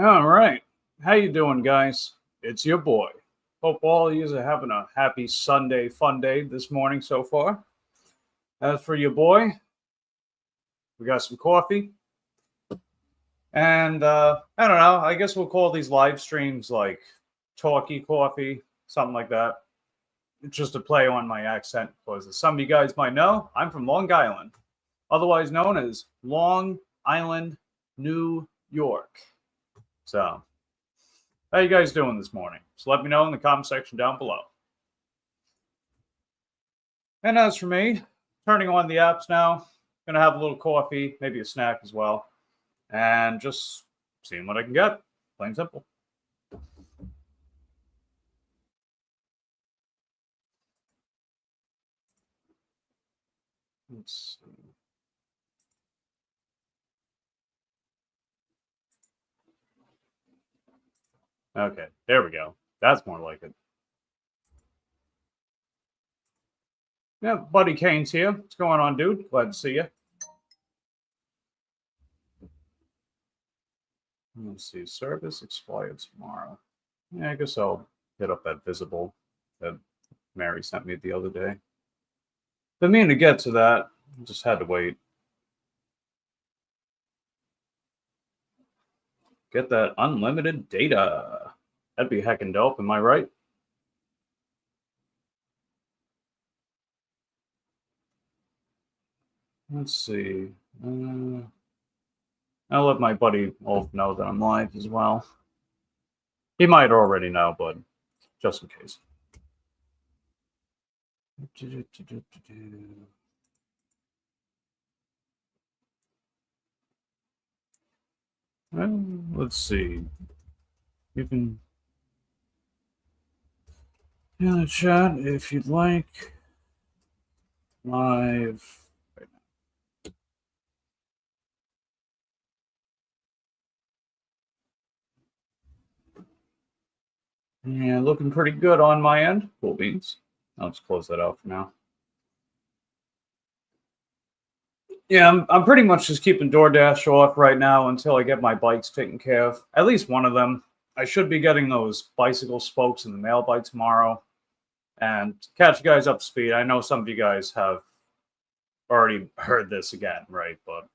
All right. How you doing, guys? It's your boy. Hope all of you are having a happy Sunday fun day this morning so far. As for your boy, we got some coffee. And I don't know. I guess we'll call these live streams like Talky Coffee, something like that. Just to play on my accent, because as some of you guys might know, I'm from Long Island, otherwise known as Long Island, New York. So, how you guys doing this morning? So let me know in the comment section down below. And as for me, turning on the apps now, gonna have a little coffee, maybe a snack as well, and just seeing what I can get. Plain simple. Let's see. Okay, there we go. That's more like it. Yeah, Buddy Kane's here. What's going on, dude? Glad to see you. Let's see. Service expired tomorrow. Yeah, I guess I'll hit up that visible that Mary sent me the other day. Didn't mean to get to that. Just had to wait. Get that unlimited data. That'd be heckin' dope, am I right? Let's see. I'll let my buddy Wolf know that I'm live as well. He might already know, but just in case. Well, let's see. You can in the chat if you'd like. Live. Yeah, looking pretty good on my end. Cool beans. I'll just close that out for now. Yeah, I'm pretty much just keeping DoorDash off right now until I get my bikes taken care of. At least one of them. I should be getting those bicycle spokes in the mail by tomorrow. And to catch you guys up to speed, I know some of you guys have already heard this again, right? But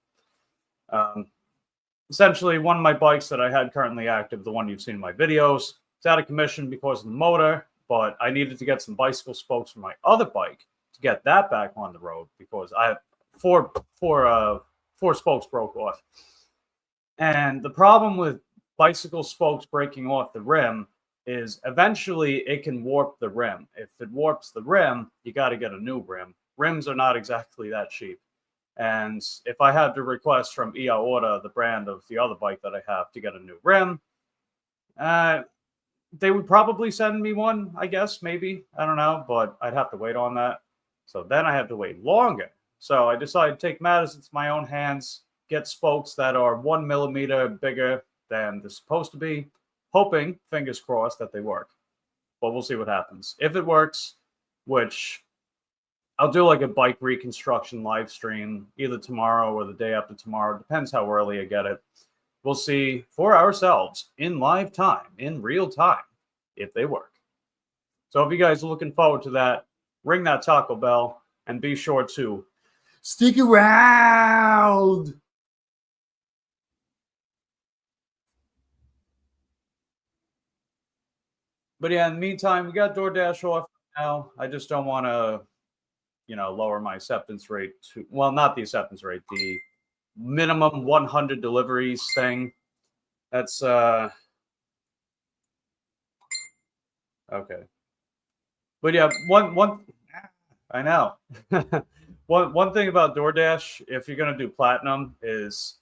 essentially, one of my bikes that I had currently active, the one you've seen in my videos, it's out of commission because of the motor, but I needed to get some bicycle spokes for my other bike to get that back on the road because I have four spokes broke off. And the problem with bicycle spokes breaking off the rim is eventually it can warp the rim. If it warps the rim, you got to get a new rim. Rims are not exactly that cheap. And if I had to request from IA Order, the brand of the other bike that I have, to get a new rim, they would probably send me one, I guess, maybe. I don't know, but I'd have to wait on that. So then I have to wait longer. So I decided to take matters into my own hands, get spokes that are 1 millimeter bigger than they're supposed to be, hoping, fingers crossed, that they work. But we'll see what happens. If it works, which I'll do like a bike reconstruction live stream either tomorrow or the day after tomorrow. Depends how early I get it. We'll see for ourselves in live time, in real time, if they work. So if you guys are looking forward to that, ring that taco bell and be sure to stick around. But yeah, in the meantime, we got DoorDash off now. I just don't want to, lower my acceptance rate to, well, not the acceptance rate, the minimum 100 deliveries thing. That's okay. But yeah, one I know. One thing about DoorDash, if you're gonna do platinum, is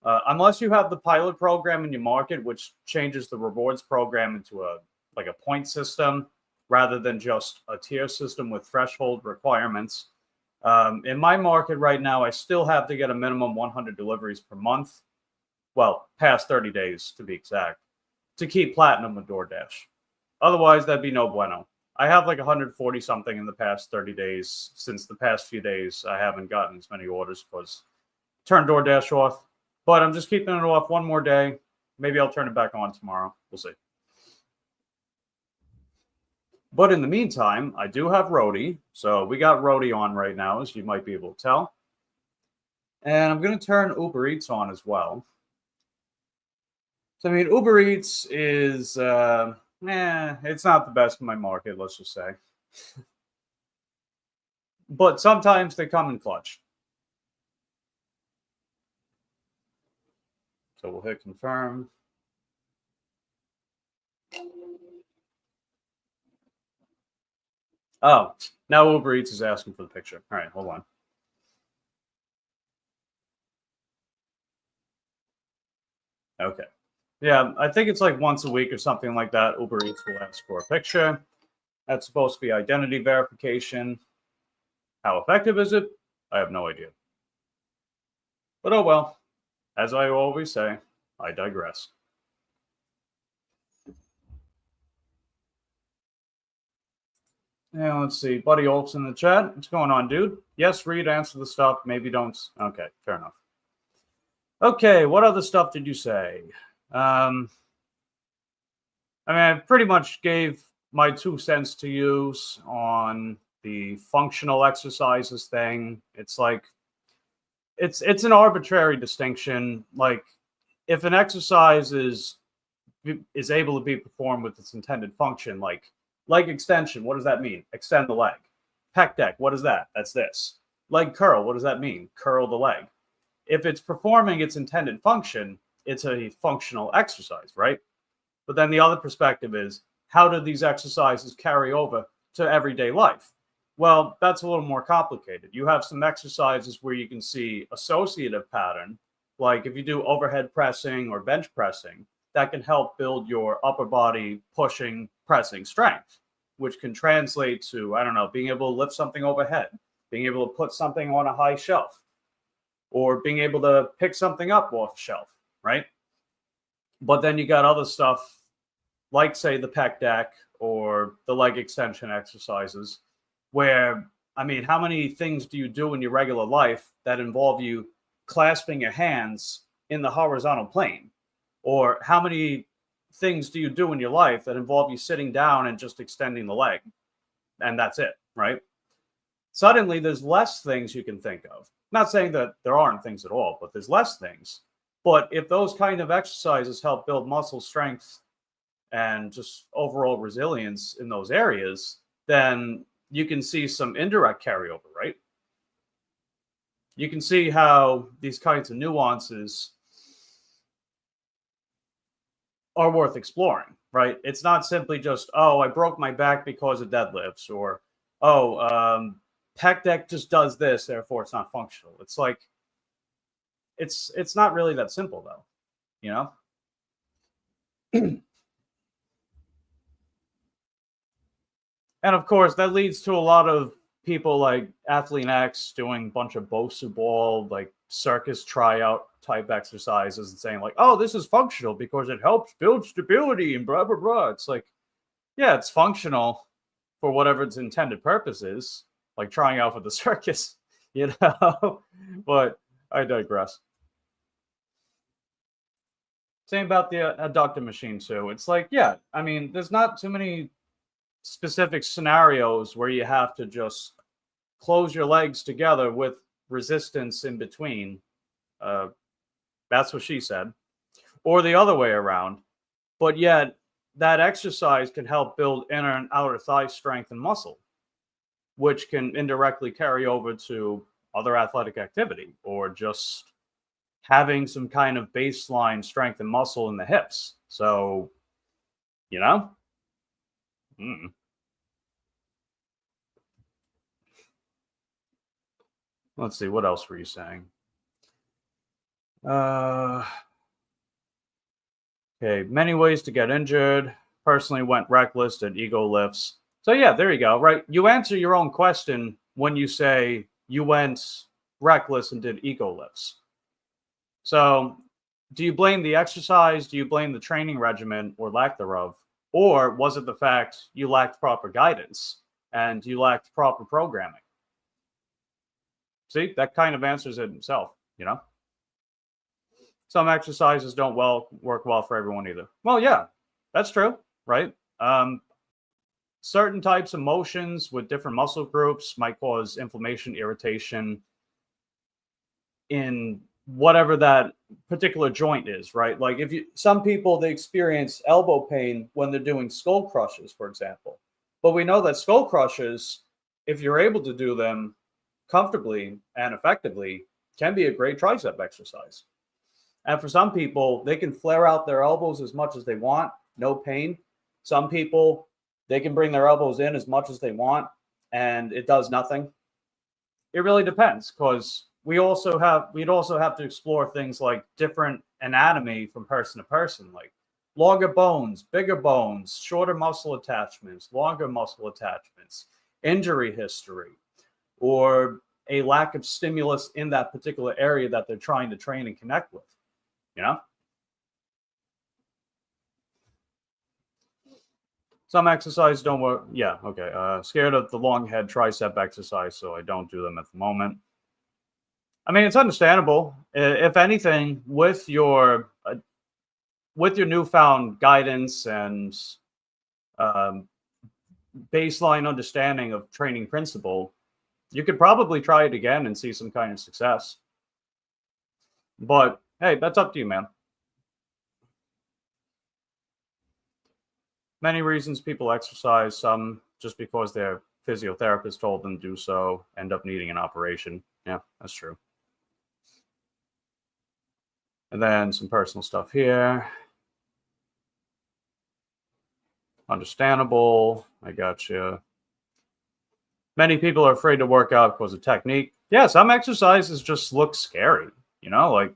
unless you have the pilot program in your market, which changes the rewards program into a point system rather than just a tier system with threshold requirements. In my market right now, I still have to get a minimum 100 deliveries per month. Well, past 30 days to be exact, to keep platinum with DoorDash. Otherwise, that'd be no bueno. I have like 140 something in the past 30 days. Since the past few days, I haven't gotten as many orders because I turned DoorDash off. But I'm just keeping it off one more day. Maybe I'll turn it back on tomorrow. We'll see. But in the meantime, I do have Rhodey. So we got Rhodey on right now, as you might be able to tell. And I'm going to turn Uber Eats on as well. So, I mean, Uber Eats is, it's not the best in my market, let's just say. But sometimes they come in clutch. So we'll hit confirm. Oh, now Uber Eats is asking for the picture. All right, hold on. Okay. Yeah, I think it's like once a week or something like that. Uber Eats will ask for a picture. That's supposed to be identity verification. How effective is it? I have no idea. But oh well. As I always say, I digress. Yeah, let's see. Buddy Olks in the chat. What's going on, dude? Yes, read, answer the stuff. Maybe don't. Okay, fair enough. Okay, what other stuff did you say? I mean, I pretty much gave my 2 cents to use on the functional exercises thing. It's like, it's an arbitrary distinction. Like, if an exercise is able to be performed with its intended function, like leg extension, what does that mean? Extend the leg. Pec deck, what is that? That's this. Leg curl, what does that mean? Curl the leg. If it's performing its intended function, it's a functional exercise, right? But then the other perspective is, how do these exercises carry over to everyday life? Well, that's a little more complicated. You have some exercises where you can see associative pattern, like if you do overhead pressing or bench pressing, that can help build your upper body pushing, pressing strength, which can translate to, I don't know, being able to lift something overhead, being able to put something on a high shelf, or being able to pick something up off a shelf, right? But then you got other stuff like, say, the pec deck or the leg extension exercises, where, I mean, how many things do you do in your regular life that involve you clasping your hands in the horizontal plane? Or how many things do you do in your life that involve you sitting down and just extending the leg? And that's it, right? Suddenly, there's less things you can think of. Not saying that there aren't things at all, but there's less things. But if those kind of exercises help build muscle strength and just overall resilience in those areas, then you can see some indirect carryover, right? You can see how these kinds of nuances are worth exploring, right? It's not simply just, oh, I broke my back because of deadlifts, or, oh, pec deck just does this, therefore it's not functional. It's like, it's not really that simple, though, you know? And of course, that leads to a lot of people like Athlete X doing a bunch of Bosu ball, like circus tryout type exercises and saying like, oh, this is functional because it helps build stability and blah, blah, blah. It's like, yeah, it's functional for whatever its intended purpose is, like trying out for the circus, you know? But I digress. Same about the adductor machine too. It's like, yeah, I mean, there's not too many specific scenarios where you have to just close your legs together with resistance in between. That's what she said. Or the other way around. But yet, that exercise can help build inner and outer thigh strength and muscle, which can indirectly carry over to other athletic activity, or just having some kind of baseline strength and muscle in the hips. So, you know? Let's see, what else were you saying? Okay, many ways to get injured. Personally went reckless, did ego lifts. So yeah, there you go, right? You answer your own question when you say you went reckless and did ego lifts. So do you blame the exercise? Do you blame the training regimen or lack thereof? Or was it the fact you lacked proper guidance and you lacked proper programming? See, that kind of answers it himself, you know? Some exercises don't work well for everyone either. Well, yeah, that's true, right? Certain types of motions with different muscle groups might cause inflammation, irritation in whatever that particular joint is, right? Like some people, they experience elbow pain when they're doing skull crushes, for example. But we know that skull crushes, if you're able to do them comfortably and effectively, can be a great tricep exercise. And for some people, they can flare out their elbows as much as they want, no pain. Some people, they can bring their elbows in as much as they want, and it does nothing. It really depends, because we'd also have to explore things like different anatomy from person to person, like longer bones, bigger bones, shorter muscle attachments, longer muscle attachments, injury history, or a lack of stimulus in that particular area that they're trying to train and connect with. You know? Some exercises don't work. Yeah, okay. Scared of the long head tricep exercise, so I don't do them at the moment. I mean, it's understandable. If anything, with your newfound guidance and baseline understanding of training principle, you could probably try it again and see some kind of success. But hey, that's up to you, man. Many reasons people exercise, some just because their physiotherapist told them to do so, end up needing an operation. Yeah, that's true. And then some personal stuff here. Understandable. I got you. Many people are afraid to work out because of technique. Yeah, some exercises just look scary. You know, like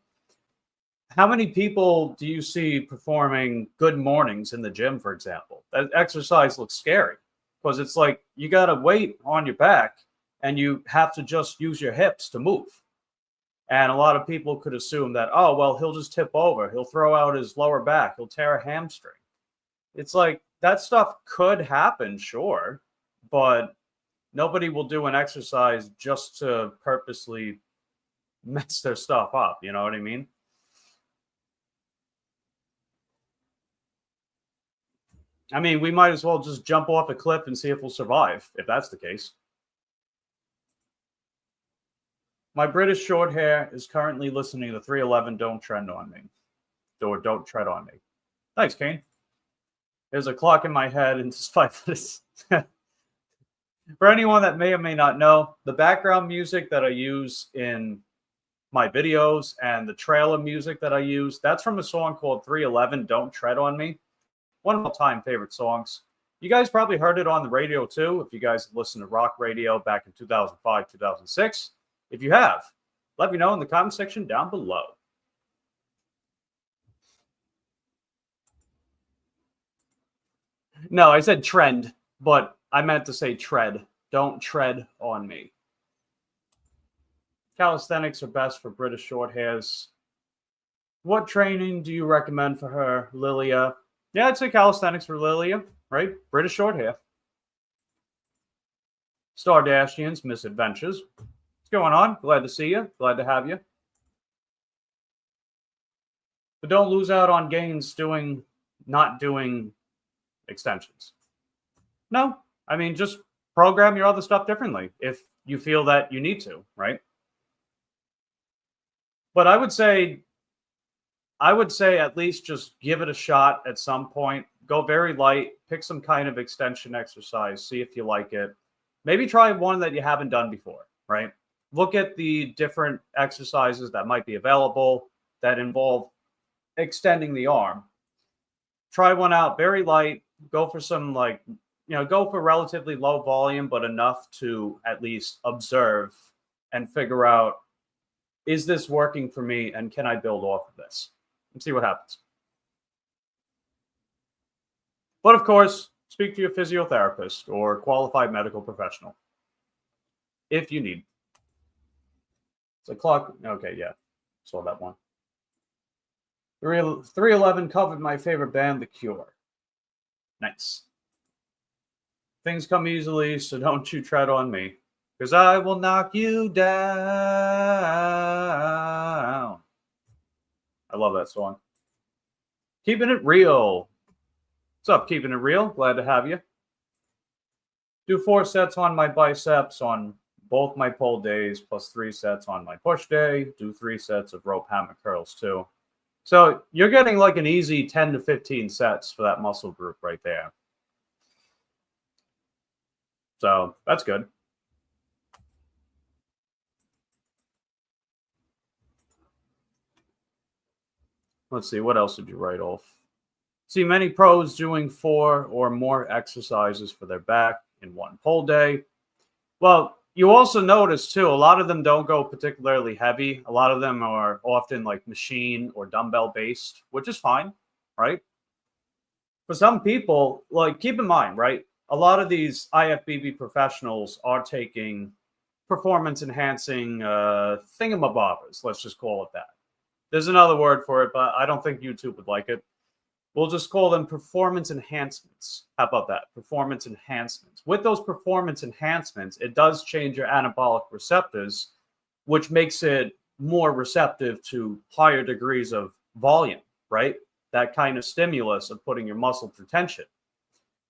how many people do you see performing good mornings in the gym, for example? That exercise looks scary because it's like you got to weight on your back and you have to just use your hips to move. And a lot of people could assume that, oh, well, he'll just tip over. He'll throw out his lower back. He'll tear a hamstring. It's like that stuff could happen, sure, but nobody will do an exercise just to purposely mess their stuff up. You know what I mean? I mean, we might as well just jump off a cliff and see if we'll survive, if that's the case. My British short hair is currently listening to 311 Don't Tread on Me. Or Don't Tread on Me. Thanks, Kane. There's a clock in my head and it's 5 minutes. For anyone that may or may not know, the background music that I use in my videos and the trailer music that I use, that's from a song called 311 Don't Tread on Me. One of my all-time favorite songs. You guys probably heard it on the radio too, if you guys listened to rock radio back in 2005, 2006. If you have, let me know in the comment section down below. No, I said trend, but I meant to say tread. Don't tread on me. Calisthenics are best for British short hairs. What training do you recommend for her, Lilia? Yeah, I'd say calisthenics for Lilia, right? British short hair. Stardashians, misadventures. What's going on? Glad to see you. Glad to have you. But don't lose out on gains not doing extensions. No, I mean, just program your other stuff differently if you feel that you need to, right? But I would say at least just give it a shot at some point. Go very light, pick some kind of extension exercise, see if you like it. Maybe try one that you haven't done before, right? Look at the different exercises that might be available that involve extending the arm. Try one out very light. Go for some go for relatively low volume, but enough to at least observe and figure out, is this working for me and can I build off of this? And see what happens. But of course, speak to your physiotherapist or qualified medical professional if you need. It's a clock. Okay, yeah. Saw that one. 311 covered my favorite band, The Cure. Nice. Things come easily, so don't you tread on me, because I will knock you down. I love that song. Keeping it real. What's up, Keeping It Real? Glad to have you. Do 4 sets on my biceps on both my pull days, plus 3 sets on my push day. Do 3 sets of rope hammer curls too. So you're getting like an easy 10 to 15 sets for that muscle group right there. So that's good. Let's see, what else did you write off? See many pros doing 4 or more exercises for their back in one pull day. Well, you also notice too, a lot of them don't go particularly heavy. A lot of them are often like machine or dumbbell based, which is fine, right? For some people, like keep in mind, right? A lot of these IFBB professionals are taking performance enhancing thingamabobbers. Let's just call it that. There's another word for it, but I don't think YouTube would like it. We'll just call them performance enhancements. How about that? Performance enhancements. With those performance enhancements, it does change your anabolic receptors, which makes it more receptive to higher degrees of volume, right? That kind of stimulus of putting your muscle through tension.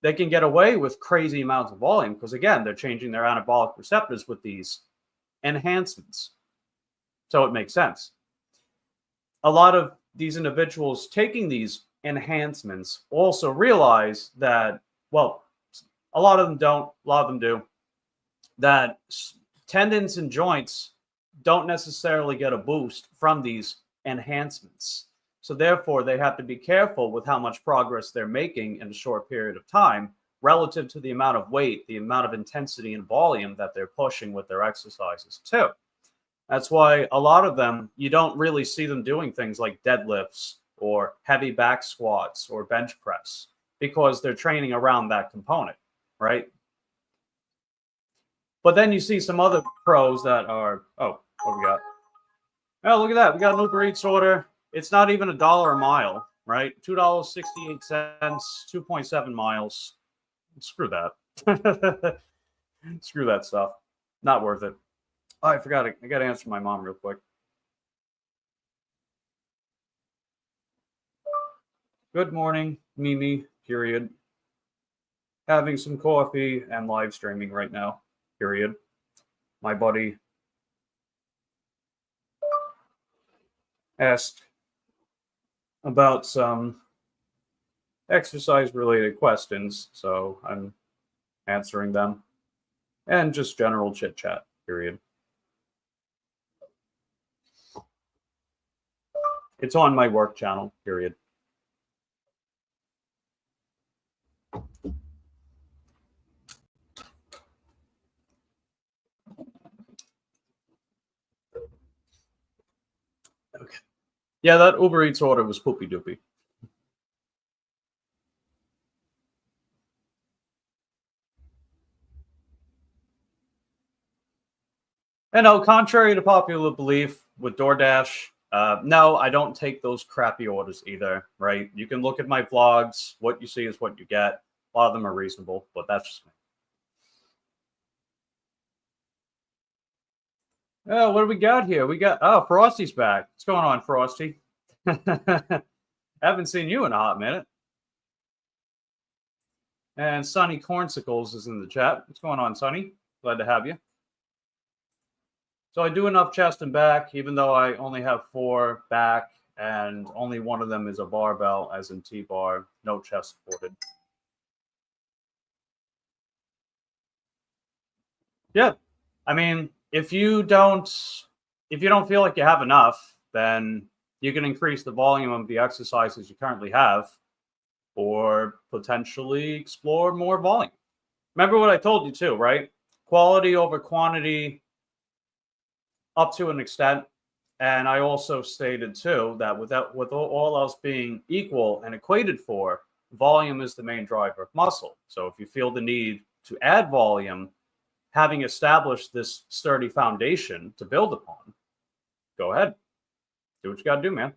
They can get away with crazy amounts of volume because, again, they're changing their anabolic receptors with these enhancements. So it makes sense. A lot of these individuals taking these enhancements also realize that, well, a lot of them don't, a lot of them do, that tendons and joints don't necessarily get a boost from these enhancements. So therefore, they have to be careful with how much progress they're making in a short period of time relative to the amount of weight, the amount of intensity and volume that they're pushing with their exercises too. That's why a lot of them, you don't really see them doing things like deadlifts or heavy back squats or bench press because they're training around that component, right? But then you see some other pros that are, oh, what we got? Oh, look at that. We got an Uber Eats order. It's not even $1 a mile, right? $2.68, 2.7 miles. Screw that. Screw that stuff. Not worth it. Oh, I forgot it. I got to answer my mom real quick. Good morning, Mimi, period. Having some coffee and live streaming right now, period. My buddy asked about some exercise-related questions, so I'm answering them. And just general chit-chat, period. It's on my work channel, period. Okay. Yeah, that Uber Eats order was poopy doopy. And no, contrary to popular belief with DoorDash, no, I don't take those crappy orders either, right? You can look at my vlogs. What you see is what you get. A lot of them are reasonable, but that's just me. Oh, what do we got here? We got, oh, Frosty's back. What's going on, Frosty? Haven't seen you in a hot minute. And Sonny Cornsicles is in the chat. What's going on, Sonny? Glad to have you. So I do enough chest and back, even though I only have 4 back, and only one of them is a barbell, as in T-bar, no chest supported. Yeah, I mean, if you don't feel like you have enough, then you can increase the volume of the exercises you currently have, or potentially explore more volume. Remember what I told you too, right? Quality over quantity up to an extent. And I also stated too that with all else being equal and equated for, volume is the main driver of muscle. So if you feel the need to add volume, having established this sturdy foundation to build upon, go ahead. Do what you got to do, man.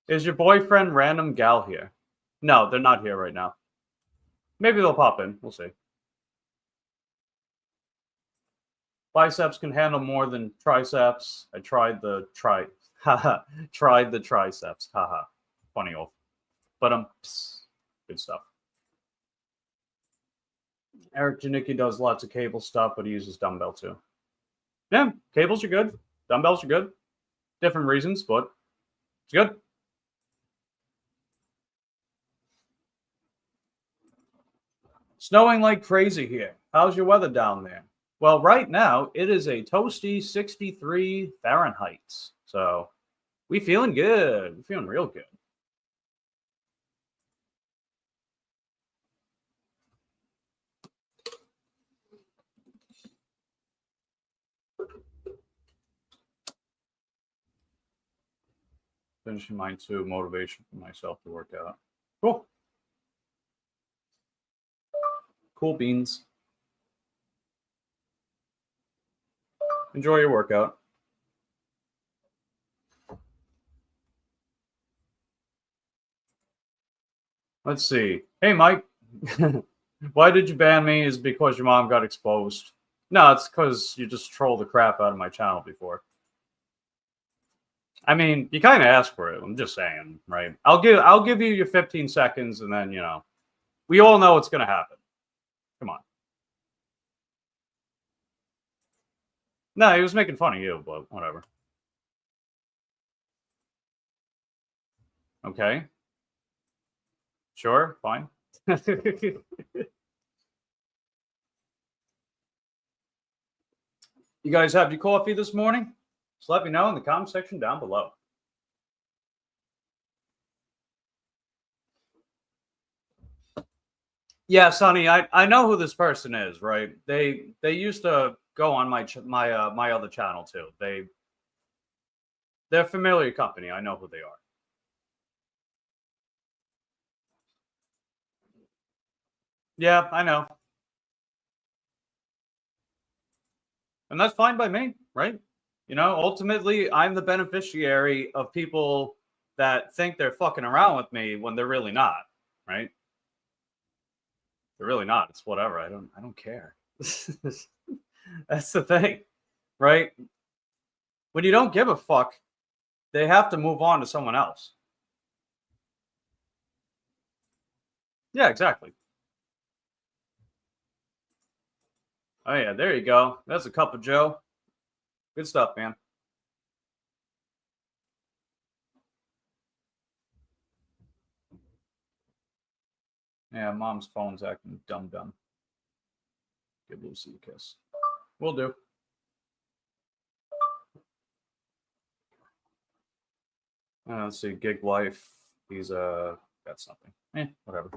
Is your boyfriend random gal here? No, they're not here right now. Maybe they'll pop in. We'll see. Biceps can handle more than triceps. I tried the tried the triceps. Haha. Funny old. But good stuff. Eric Janicki does lots of cable stuff, but he uses dumbbell too. Yeah, cables are good. Dumbbells are good. Different reasons, but it's good. Snowing like crazy here. How's your weather down there? Well, right now it is a toasty 63 Fahrenheit. So we feeling good. We're feeling real good. Finishing mine too. Motivation for myself to work out. Cool. Cool beans. Enjoy your workout. Let's see. Hey, Mike. Why did you ban me? Is because your mom got exposed. No, it's because you just trolled the crap out of my channel before. I mean, you kind of asked for it. I'm just saying, right? I'll give you your 15 seconds, and then we all know what's gonna happen. Come on. No, he was making fun of you, but whatever. Okay. Sure, fine. You guys have your coffee this morning? Just let me know in the comment section down below. Yeah, Sonny, I know who this person is, right? They used to go on my other channel too. They're a familiar company. I know who they are. Yeah, I know. And that's fine by me, right? Ultimately, I'm the beneficiary of people that think they're fucking around with me when they're really not, right? They're really not. It's whatever. I don't care. That's the thing, right? When you don't give a fuck, they have to move on to someone else. Yeah, exactly. Oh yeah, there you go. That's a cup of Joe. Good stuff, man. Yeah, mom's phone's acting dumb. Give Lucy a kiss. Will do. Let's see, gig life. He's got something. Whatever.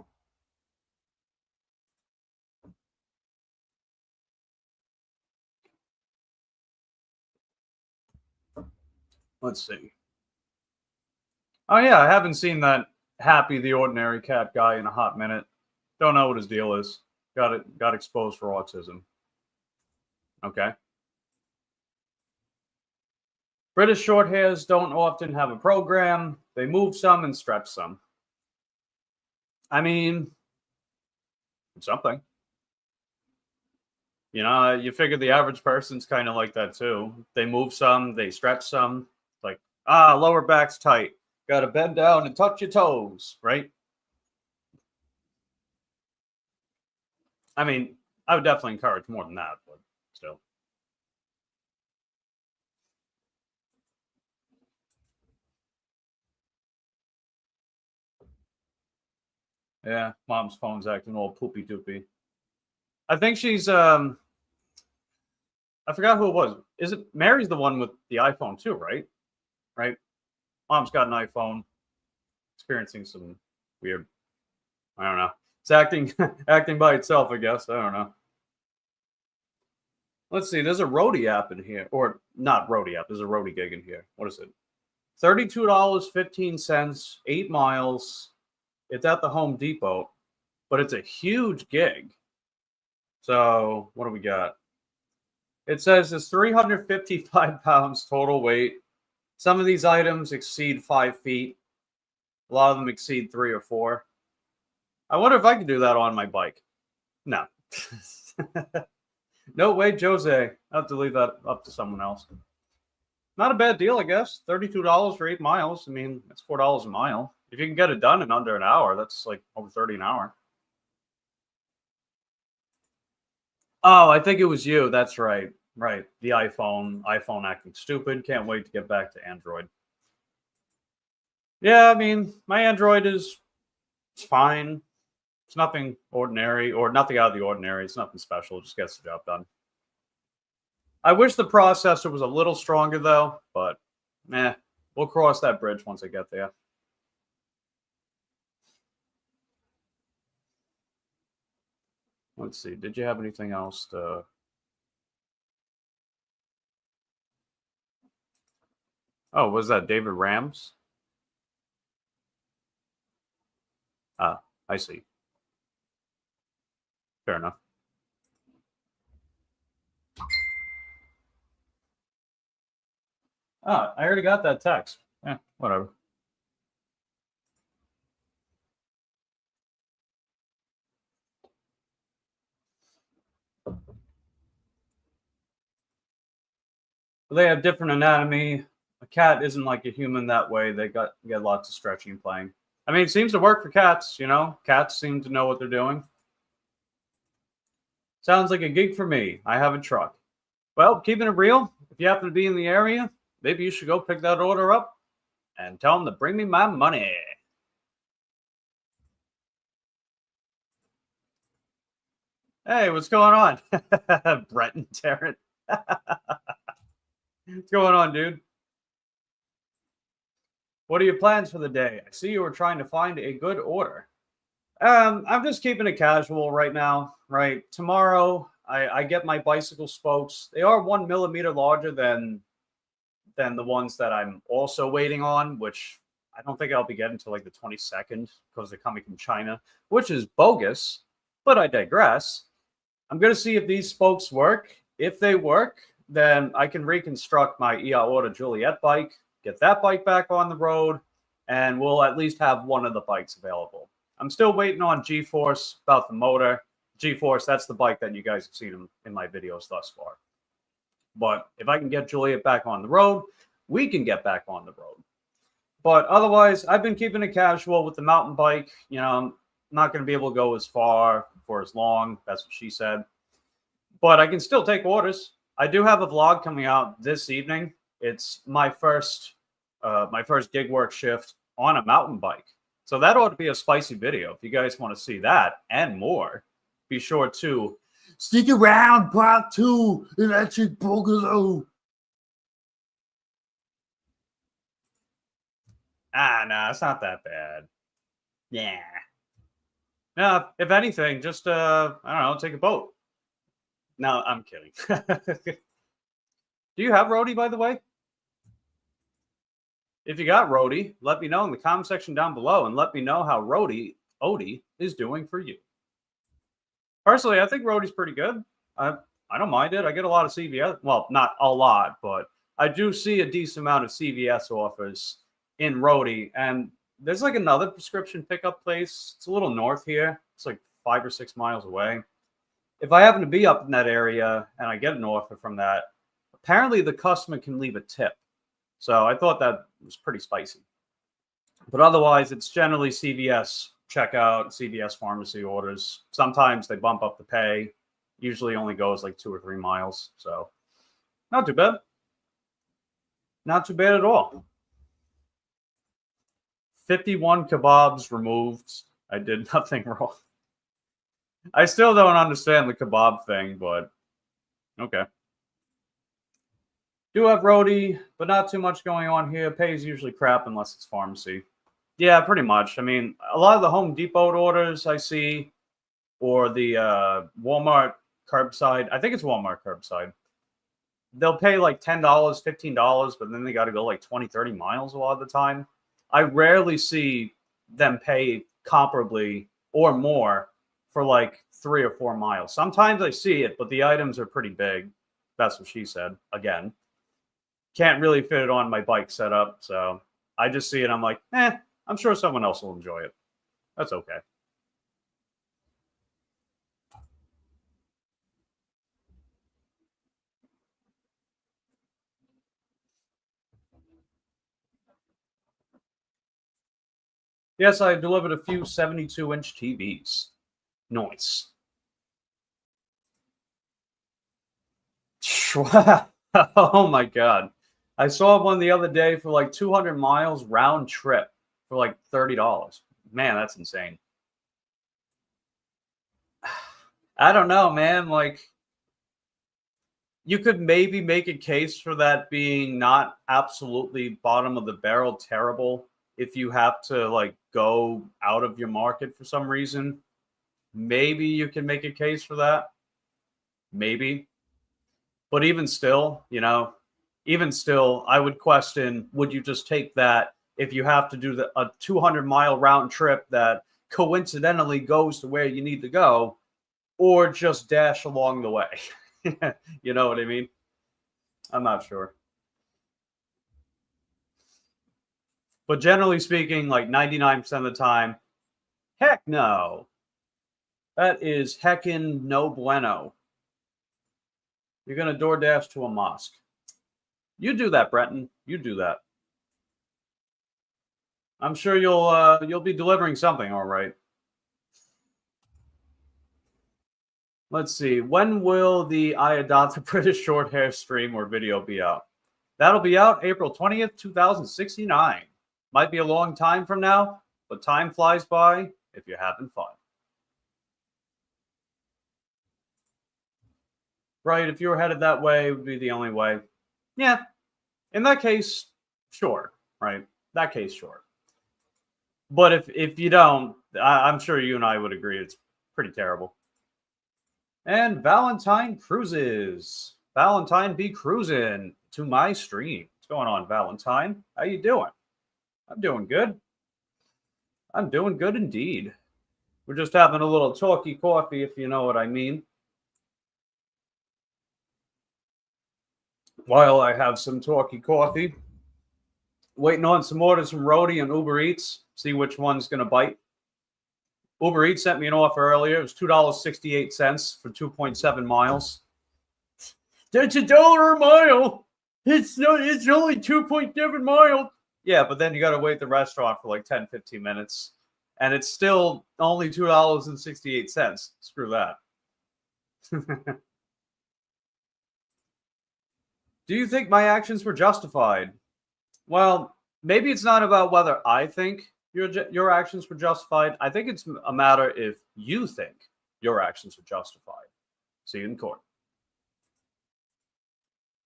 Let's see. Oh yeah, I haven't seen that Happy the Ordinary Cat guy in a hot minute. Don't know what his deal is. Got exposed for autism. Okay. British short hairs don't often have a program. They move some and stretch some. I mean, something. You figure the average person's kind of like that too. They move some, they stretch some. Like, lower back's tight. Got to bend down and touch your toes, right? I mean, I would definitely encourage more than that, but still. Yeah, mom's phone's acting all poopy doopy. I think she's I forgot who it was. Is it Mary's the one with the iPhone too, right? Right? Mom's got an iPhone, experiencing some weird, I don't know. It's acting by itself, I guess. I don't know. Let's see. There's a roadie app in here, or not roadie app. There's a roadie gig in here. What is it? $32.15, 8 miles. It's at the Home Depot, but it's a huge gig. So what do we got? It says it's 355 pounds total weight. Some of these items exceed 5 feet. A lot of them exceed 3 or 4. I wonder if I could do that on my bike. No. No way, Jose. I'll have to leave that up to someone else. Not a bad deal, I guess. $32 for 8 miles. I mean, that's $4 a mile. If you can get it done in under an hour, that's like over 30 an hour. Oh, I think it was you. That's right. Right. The iPhone acting stupid. Can't wait to get back to Android. Yeah, I mean, my Android is fine. It's nothing ordinary or nothing out of the ordinary. It's nothing special. It just gets the job done. I wish the processor was a little stronger though, but we'll cross that bridge once I get there. Let's see. Did you have anything else to? Oh, was that David Rams? Ah, I see. Fair enough. Ah, I already got that text. Whatever. They have different anatomy. A cat isn't like a human that way. They get lots of stretching and playing. I mean, it seems to work for cats, you know? Cats seem to know what they're doing. Sounds like a gig for me. I have a truck. Well, keeping it real, if you happen to be in the area, maybe you should go pick that order up and tell them to bring me my money. Hey, what's going on? Brett and Tarrant. What's going on, dude? What are your plans for the day? I see you were trying to find a good order. I'm just keeping it casual right now. Right, tomorrow I get my bicycle spokes. They are 1 millimeter larger than the ones that I'm also waiting on, which I don't think I'll be getting until like the 22nd because they're coming from China, which is bogus. But I digress. I'm gonna see if these spokes work. If they work, then I can reconstruct my ER Order Juliet bike, get that bike back on the road, and we'll at least have one of the bikes available. I'm still waiting on G-Force about the motor. G-Force, that's the bike that you guys have seen in my videos thus far. But if I can get Juliet back on the road, we can get back on the road. But otherwise, I've been keeping it casual with the mountain bike. You know, I'm not going to be able to go as far for as long. That's what she said. But I can still take orders. I do have a vlog coming out this evening. It's my first gig work shift on a mountain bike. So that ought to be a spicy video. If you guys want to see that and more, be sure to stick around. Part 2, Electric Boogaloo. No, it's not that bad. Yeah. No, if anything, just I don't know, take a boat. No, I'm kidding. Do you have roadie, by the way? If you got roadie, let me know in the comment section down below, and let me know how Odie is doing for you. Personally, I think roadie's pretty good. I don't mind it. I get a lot of CVS. Well, not a lot, but I do see a decent amount of CVS offers in roadie, and there's like another prescription pickup place. It's a little north here. It's like 5 or 6 miles away. If I happen to be up in that area and I get an offer from that, apparently the customer can leave a tip. So I thought that was pretty spicy. But otherwise, it's generally CVS checkout, CVS pharmacy orders. Sometimes they bump up the pay. Usually only goes like 2 or 3 miles. So not too bad. Not too bad at all. 51 kebabs removed. I did nothing wrong. I still don't understand the kebab thing, but okay. Do have roadie, but not too much going on here. Pay is usually crap unless it's pharmacy. Yeah, pretty much. I mean, a lot of the Home Depot orders I see, or the Walmart curbside. I think it's Walmart curbside. They'll pay like $10, $15, but then they got to go like 20, 30 miles a lot of the time. I rarely see them pay comparably or more for like 3 or 4 miles. Sometimes I see it, but the items are pretty big. That's what she said. Again, can't really fit it on my bike setup. So I just see it. I'm like, I'm sure someone else will enjoy it. That's okay. Yes, I delivered a few 72-inch TVs. Nice. Oh my God. I saw one the other day for like 200 miles round trip for like $30. Man, that's insane. I don't know, man. Like, you could maybe make a case for that being not absolutely bottom of the barrel terrible if you have to like go out of your market for some reason. Maybe you can make a case for that. Maybe. But even still, even still, I would question, would you just take that if you have to do a 200-mile round trip that coincidentally goes to where you need to go, or just dash along the way? You know what I mean? I'm not sure. But generally speaking, like 99% of the time, heck no. That is heckin' no bueno. You're going to DoorDash to a mosque. You do that, Breton. You do that. I'm sure you'll be delivering something, all right. Let's see. When will the I Adopt a British Short Hair stream or video be out? That'll be out April 20th, 2069. Might be a long time from now, but time flies by if you're having fun. Right, if you were headed that way, it would be the only way. Yeah, in that case, sure, right? That case, sure. But if you don't, I'm sure you and I would agree it's pretty terrible. And Valentine Cruises. Valentine be cruising to my stream. What's going on, Valentine? How you doing? I'm doing good. I'm doing good indeed. We're just having a little talky coffee, if you know what I mean. While I have some talky coffee, waiting on some orders from Rody and Uber Eats. See which one's going to bite. Uber Eats sent me an offer earlier. It was $2.68 for 2.7 miles. That's $1 a mile. It's only 2.7 miles. Yeah, but then you got to wait the restaurant for like 10, 15 minutes. And it's still only $2.68. Screw that. Do you think my actions were justified? Well, maybe it's not about whether I think your actions were justified. I think it's a matter if you think your actions are justified. See you in court.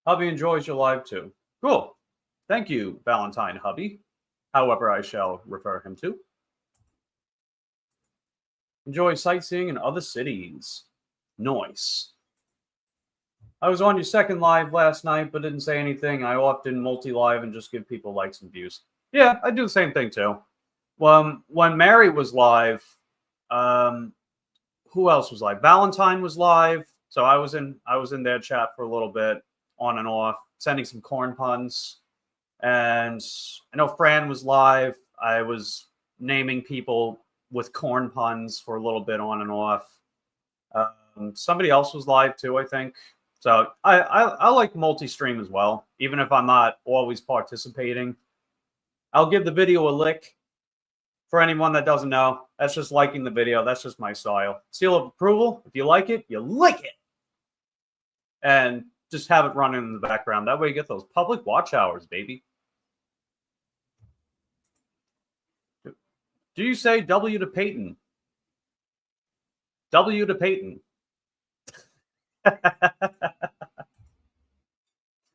Hubby enjoys your live too. Cool. Thank you, Valentine Hubby. However I shall refer him to. Enjoy sightseeing in other cities. Nice. I was on your second live last night, but didn't say anything. I often multi-live and just give people likes and views. Yeah, I do the same thing too. When Mary was live, who else was live? Valentine was live, so I was in their chat for a little bit, on and off, sending some corn puns. And I know Fran was live. I was naming people with corn puns for a little bit, on and off. Somebody else was live too, I think. So I like multi-stream as well, even if I'm not always participating. I'll give the video a lick. For anyone that doesn't know, that's just liking the video. That's just my style. Seal of approval. If you like it, you lick it. And just have it running in the background. That way you get those public watch hours, baby. Do you say W to Peyton? W to Peyton.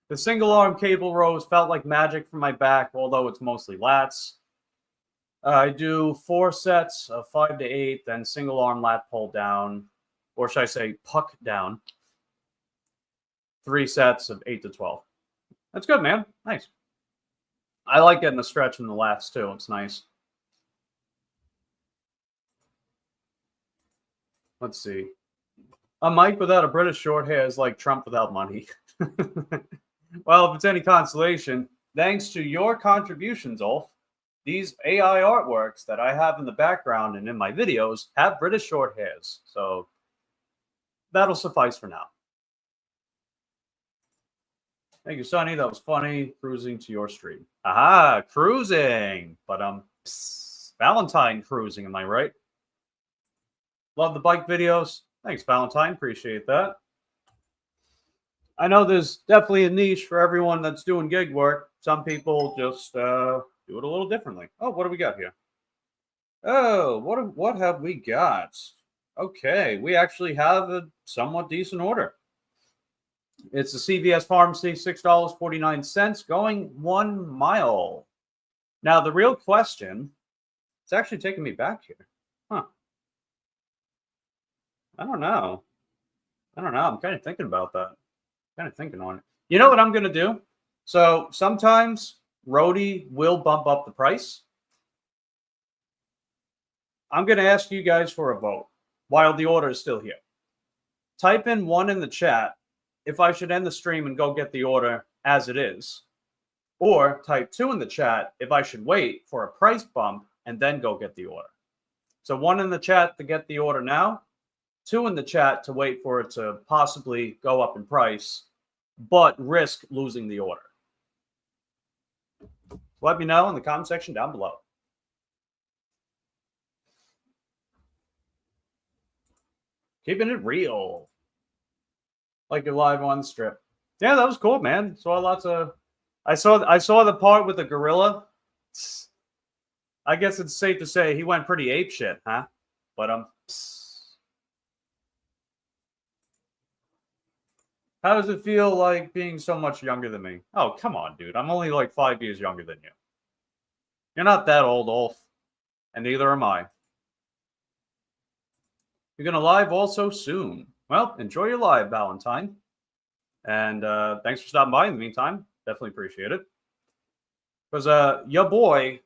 The single arm cable rows felt like magic for my back, although it's mostly lats. I do 4 sets of 5 to 8, then single arm lat pull down, or should I say puck down. 3 sets of 8 to 12. That's good, man. Nice. I like getting a stretch in the lats too. It's nice. Let's see. A mic without a British short hair is like Trump without money. Well, if it's any consolation, thanks to your contributions, Ulf, these AI artworks that I have in the background and in my videos have British short hairs. So that'll suffice for now. Thank you, Sonny. That was funny. Cruising to your stream. Aha, cruising. But Valentine cruising, am I right? Love the bike videos. Thanks, Valentine. Appreciate that. I know there's definitely a niche for everyone that's doing gig work. Some people just do it a little differently. Oh, what do we got here? Oh, what have we got? Okay, we actually have a somewhat decent order. It's a CVS Pharmacy, $6.49, going 1 mile. Now, the real question, it's actually taking me back here. Huh. I don't know. I'm kind of thinking about that. Kind of thinking on it. You know what I'm going to do? So sometimes Rhodey will bump up the price. I'm going to ask you guys for a vote while the order is still here. Type in 1 in the chat if I should end the stream and go get the order as it is. Or type 2 in the chat if I should wait for a price bump and then go get the order. So 1 in the chat to get the order now. 2 in the chat to wait for it to possibly go up in price, but risk losing the order. Let me know in the comment section down below. Keeping it real. Like your live on strip. Yeah, that was cool, man. Saw lots of... I saw the part with the gorilla. I guess it's safe to say he went pretty apeshit, huh? But how does it feel like being so much younger than me? Oh, come on, dude. I'm only like 5 years younger than you. You're not that old, Ulf. And neither am I. You're going to live also soon. Well, enjoy your live, Valentine. And thanks for stopping by in the meantime. Definitely appreciate it. Because your boy,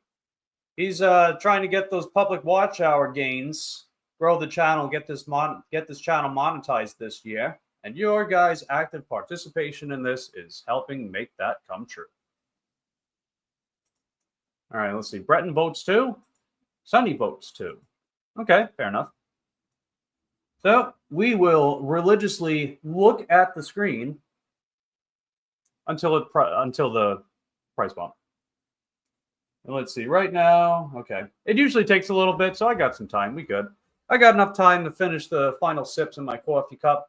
he's trying to get those public watch hour gains, grow the channel, get this channel monetized this year. And your guys' active participation in this is helping make that come true. All right, let's see. Breton votes 2. Sunny votes 2. Okay, fair enough. So we will religiously look at the screen until the price bump. And let's see. Right now, okay. It usually takes a little bit, so I got some time. We good. I got enough time to finish the final sips in my coffee cup.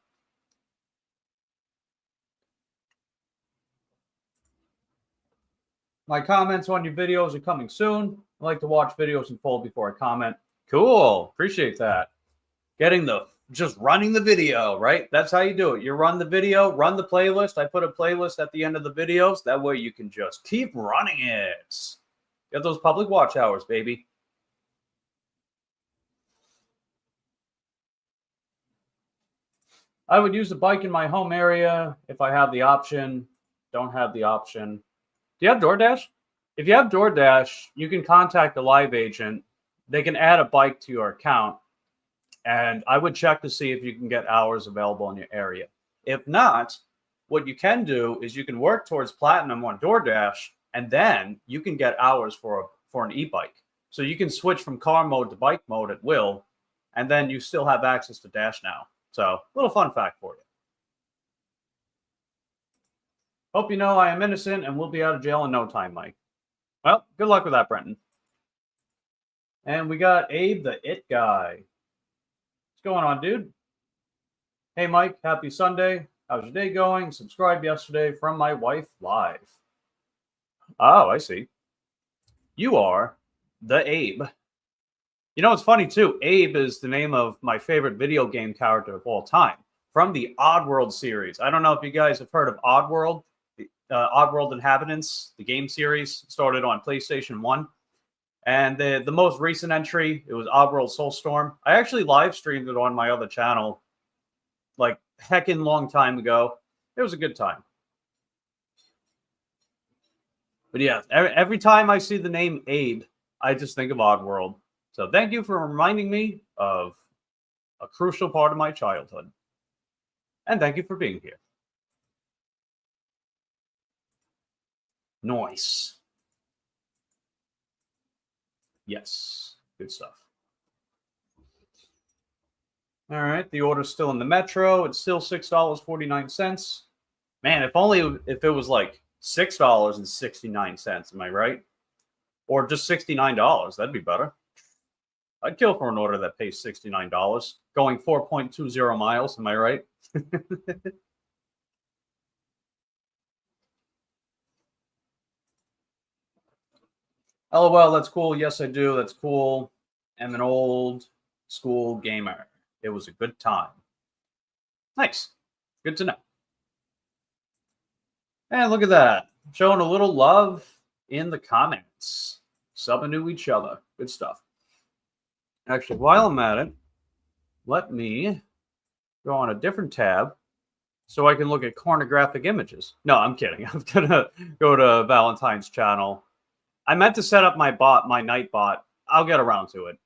My comments on your videos are coming soon. I like to watch videos in full before I comment. Cool. Appreciate that. Just running the video, right? That's how you do it. You run the video, run the playlist. I put a playlist at the end of the videos. That way you can just keep running it. Get those public watch hours, baby. I would use the bike in my home area if I have the option. Don't have the option. Do you have DoorDash? If you have DoorDash, you can contact a live agent. They can add a bike to your account. And I would check to see if you can get hours available in your area. If not, what you can do is you can work towards platinum on DoorDash, and then you can get hours for an e-bike. So you can switch from car mode to bike mode at will, and then you still have access to Dash now. So, little fun fact for you. Hope you know I am innocent and will be out of jail in no time, Mike. Well, good luck with that, Brenton. And we got Abe, the It Guy. What's going on, dude? Hey, Mike, happy Sunday. How's your day going? Subscribed yesterday from my wife live. Oh, I see. You are the Abe. You know, it's funny, too. Abe is the name of my favorite video game character of all time from the Oddworld series. I don't know if you guys have heard of Oddworld. The Oddworld Inhabitants, the game series, started on PlayStation 1. And the most recent entry, it was Oddworld Soulstorm. I actually live streamed it on my other channel like heckin' long time ago. It was a good time. But yeah, every time I see the name Abe, I just think of Oddworld. So thank you for reminding me of a crucial part of my childhood. And thank you for being here. Nice. Yes, good stuff. All right, the order's still in the Metro. It's still $6.49. Man, if it was like $6.69, am I right? Or just $69, that'd be better. I'd kill for an order that pays $69. Going 4.20 miles, am I right? LOL, that's cool. Yes, I do. That's cool. I'm an old school gamer. It was a good time. Nice. Good to know. And look at that. Showing a little love in the comments. Subbing to each other. Good stuff. Actually, while I'm at it, let me go on a different tab so I can look at pornographic images. No, I'm kidding. I'm going to go to Valentine's channel. I meant to set up my bot, my night bot. I'll get around to it.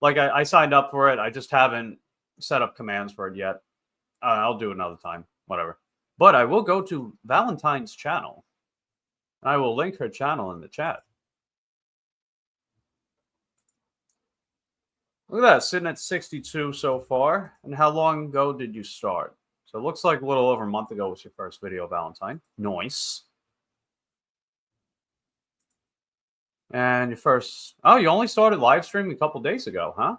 Like, I signed up for it. I just haven't set up commands for it yet. I'll do it another time. Whatever. But I will go to Valentine's channel. I will link her channel in the chat. Look at that, sitting at 62 so far. And how long ago did you start? So it looks like a little over a month ago was your first video, Valentine. Nice. And your first... Oh, you only started live streaming a couple days ago, huh?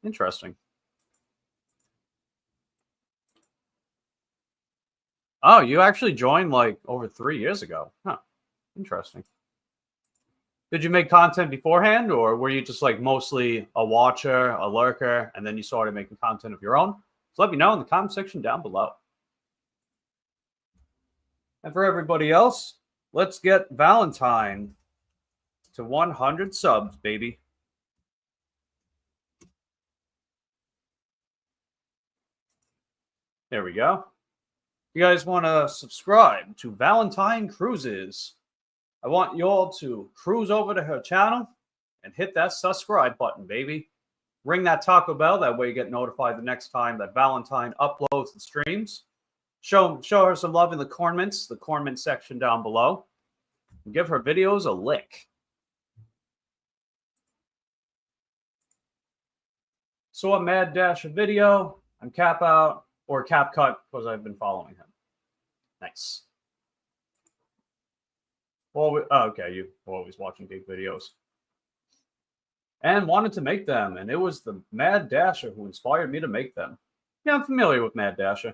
Interesting. Oh, you actually joined like over 3 years ago. Huh. Interesting. Did you make content beforehand, or were you just like mostly a watcher, a lurker, and then you started making content of your own? So let me know in the comment section down below. And for everybody else, let's get Valentine to 100 subs, baby. There we go. You guys want to subscribe to Valentine Cruises? I want you all to cruise over to her channel and hit that subscribe button, baby. Ring that Taco Bell. That way you get notified the next time that Valentine uploads and streams. Show her some love in the comment section down below. And give her videos a lick. So a Mad Dash a video. I'm Cap Out or Cap Cut because I've been following him. Nice. Well, okay, you were always watching big videos. And wanted to make them, and it was the Mad Dasher who inspired me to make them. Yeah, I'm familiar with Mad Dasher.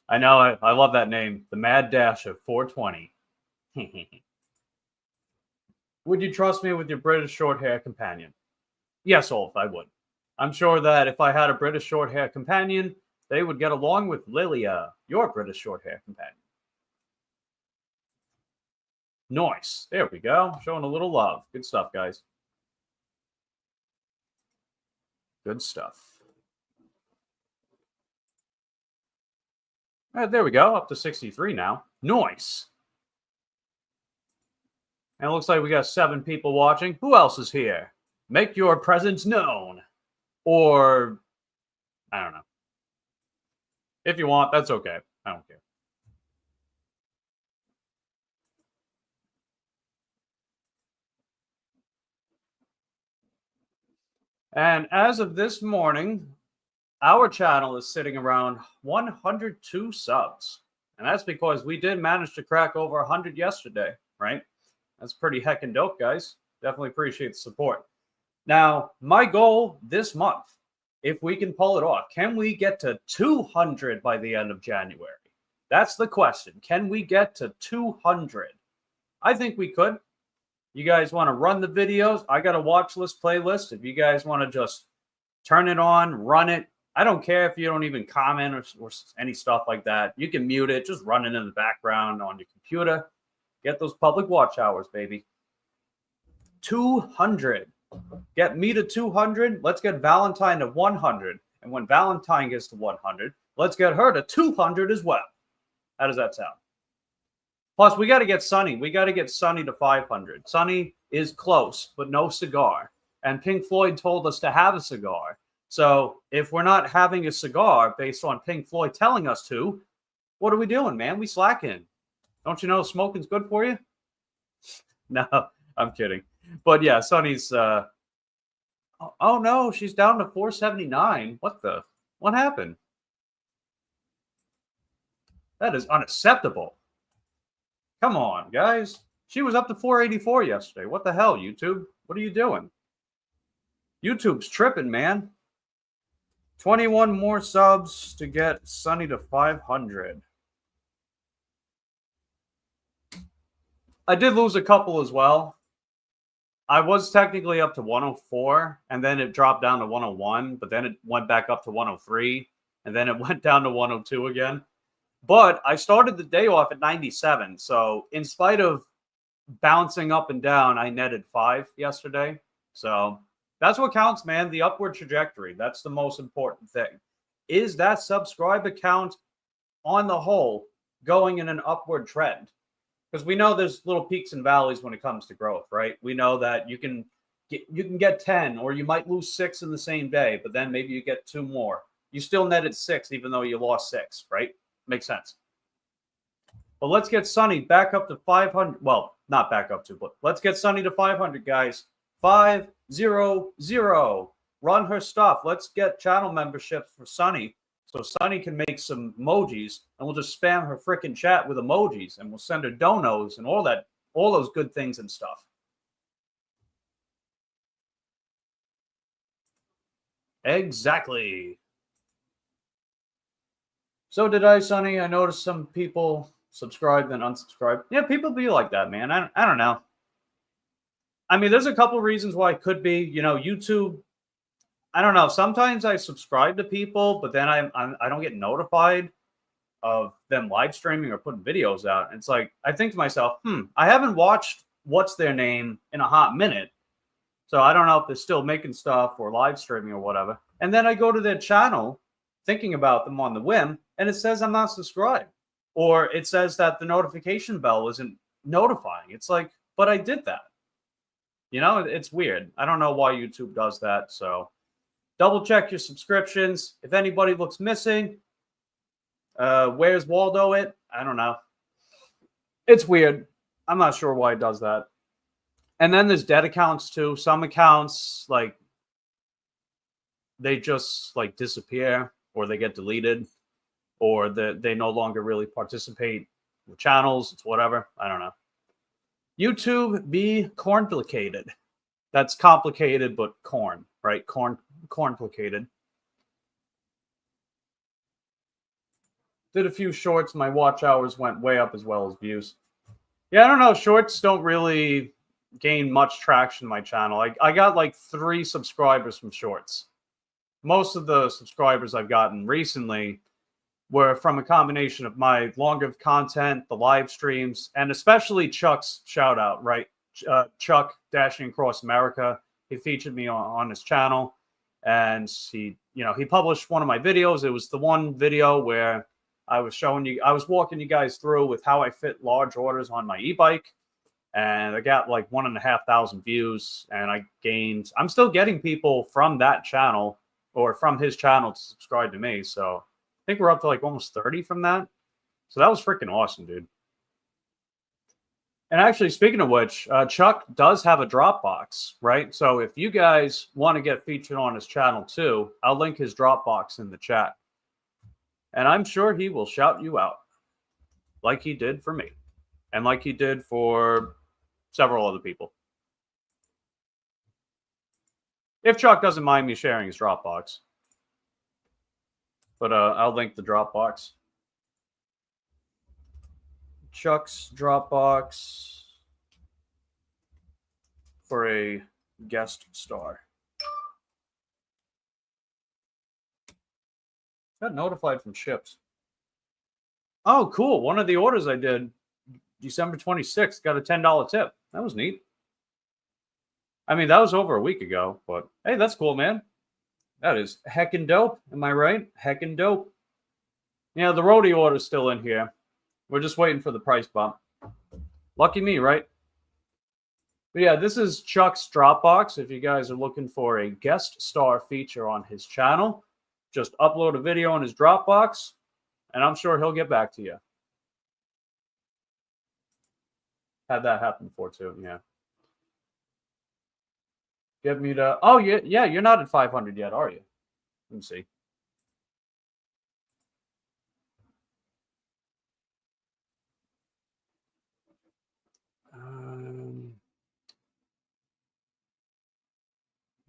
I know, I love that name, the Mad Dasher 420. Would you trust me with your British short hair companion? Yes, Ulf, I would. I'm sure that if I had a British short hair companion, they would get along with Lilia, your British short hair companion. Nice. There we go. Showing a little love. Good stuff, guys. Good stuff. All right, there we go. Up to 63 now. Nice. And it looks like we got 7 people watching. Who else is here? Make your presence known. Or, I don't know. If you want, that's okay. I don't care. And as of this morning, our channel is sitting around 102 subs. And that's because we did manage to crack over 100 yesterday, right? That's pretty heckin' dope, guys. Definitely appreciate the support. Now, my goal this month, if we can pull it off, can we get to 200 by the end of January? That's the question. Can we get to 200? I think we could. You guys want to run the videos? I got a watch list playlist. If you guys want to just turn it on, run it. I don't care if you don't even comment or any stuff like that. You can mute it. Just run it in the background on your computer. Get those public watch hours, baby. 200. Get me to 200. Let's get Valentine to 100. And when Valentine gets to 100, let's get her to 200 as well. How does that sound? Plus, we got to get Sunny. We got to get Sunny to 500. Sunny is close, but no cigar. And Pink Floyd told us to have a cigar. So if we're not having a cigar based on Pink Floyd telling us to, what are we doing, man? We slacking. Don't you know smoking's good for you? No, I'm kidding. But yeah, Sunny's... oh, no, she's down to 479. What happened? That is unacceptable. Come on, guys. She was up to 484 yesterday. What the hell, YouTube? What are you doing? YouTube's tripping, man. 21 more subs to get Sunny to 500. I did lose a couple as well. I was technically up to 104, and then it dropped down to 101, but then it went back up to 103, and then it went down to 102 again. But I started the day off at 97, so in spite of bouncing up and down, I netted 5 yesterday. So that's what counts, man. The upward trajectory. That's the most important thing. Is that subscriber count on the whole going in an upward trend? Because we know there's little peaks and valleys when it comes to growth, right? We know that you can get 10, or you might lose 6 in the same day, but then maybe you get 2 more. You still netted 6, even though you lost 6, right? Makes sense. But let's get Sunny back up to 500. Well, not back up to, but let's get Sunny to 500, guys. 500. Run her stuff. Let's get channel memberships for Sunny, so Sunny can make some emojis, and we'll just spam her freaking chat with emojis, and we'll send her donos and all that, all those good things and stuff. Exactly. So did I, Sunny. I noticed some people subscribed and unsubscribed. Yeah, people be like that, man. I don't know. I mean, there's a couple reasons why it could be. You know, YouTube. I don't know. Sometimes I subscribe to people, but then I don't get notified of them live streaming or putting videos out. And it's like, I think to myself, I haven't watched what's their name in a hot minute, so I don't know if they're still making stuff or live streaming or whatever. And then I go to their channel, thinking about them on the whim, and it says I'm not subscribed, or it says that the notification bell isn't notifying. It's like, but I did that. You know, it's weird. I don't know why YouTube does that. So double check your subscriptions. If anybody looks missing, where's Waldo it? I don't know. It's weird. I'm not sure why it does that. And then there's dead accounts too. Some accounts, like, they just like disappear, or they get deleted, or they no longer really participate with channels. It's whatever. I don't know. YouTube be cornplicated. That's complicated, but corn, right? Cornplicated. Did a few shorts. My watch hours went way up as well as views. Yeah, I don't know. Shorts don't really gain much traction in my channel. I got like 3 subscribers from shorts. Most of the subscribers I've gotten recently were from a combination of my longer content, the live streams, and especially Chuck's shout out, right? Chuck Dashing Across America. He featured me on his channel, and he published one of my videos. It was the one video where I was walking you guys through with how I fit large orders on my e-bike, and I got like 1,500 views, and I'm still getting people from that channel or from his channel to subscribe to me. So I think we're up to like almost 30 from that. So that was freaking awesome, dude. And actually, speaking of which, Chuck does have a Dropbox, right? So if you guys want to get featured on his channel too, I'll link his Dropbox in the chat. And I'm sure he will shout you out like he did for me and like he did for several other people. If Chuck doesn't mind me sharing his Dropbox. But I'll link the Dropbox. Chuck's Dropbox for a guest star. Got notified from ships. Oh, cool. One of the orders I did December 26th got a $10 tip. That was neat. I mean, that was over a week ago, but hey, that's cool, man. That is heckin' dope. Am I right? Heckin' dope. Yeah, the roadie order's still in here. We're just waiting for the price bump. Lucky me, right? But yeah, this is Chuck's Dropbox. If you guys are looking for a guest star feature on his channel, just upload a video on his Dropbox, and I'm sure he'll get back to you. Had that happen before too, yeah. Get me to... Oh, yeah, you're not at 500 yet, are you? Let me see.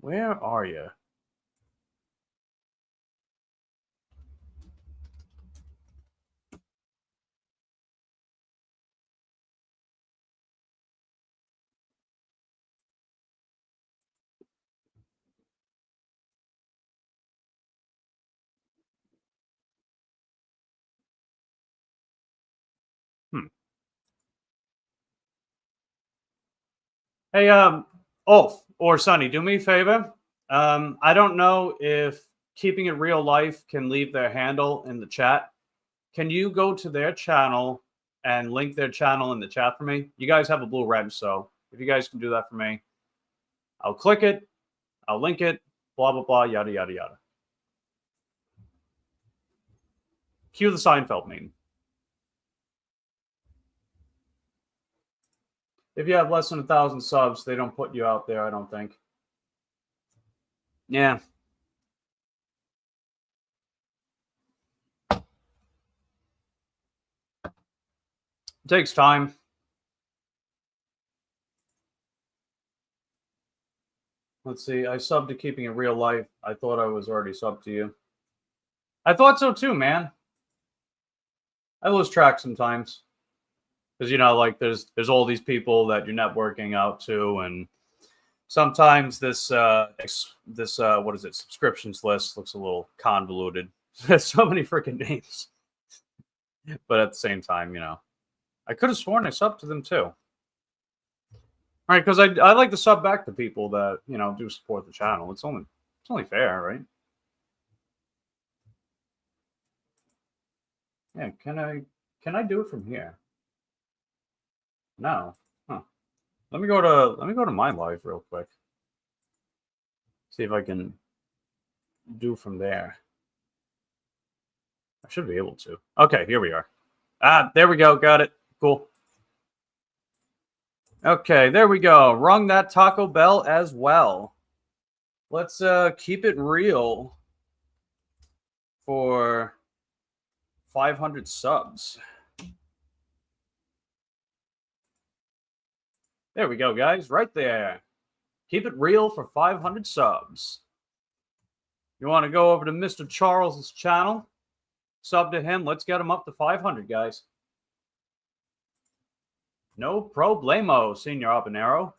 Where are you? Hey, Ulf or Sonny, do me a favor. I don't know if Keeping It Real Life can leave their handle in the chat. Can you go to their channel and link their channel in the chat for me? You guys have a blue wrench, so if you guys can do that for me, I'll click it, I'll link it, blah, blah, blah, yada, yada, yada. Cue the Seinfeld meme. If you have less than 1,000 subs, they don't put you out there, I don't think. Yeah. It takes time. Let's see. I subbed to Keeping It Real Life. I thought I was already subbed to you. I thought so too, man. I lose track sometimes. Because, you know, like there's all these people that you're networking out to, and sometimes this what is it, subscriptions list looks a little convoluted. There's so many freaking names. But at the same time, you know, I could have sworn I subbed to them too. All right, because I like to sub back to people that, you know, do support the channel. It's only fair, right? Yeah, can I do it from here? No. Huh. Let me go to my live real quick. See if I can do from there. I should be able to. Okay, here we are. Ah, there we go. Got it. Cool. Okay, there we go. Rung that Taco Bell as well. Let's keep it real for 500 subs. There we go, guys. Right there. Keep it real for 500 subs. You want to go over to Mr. Charles's channel? Sub to him. Let's get him up to 500, guys. No problemo, Senor Habanero.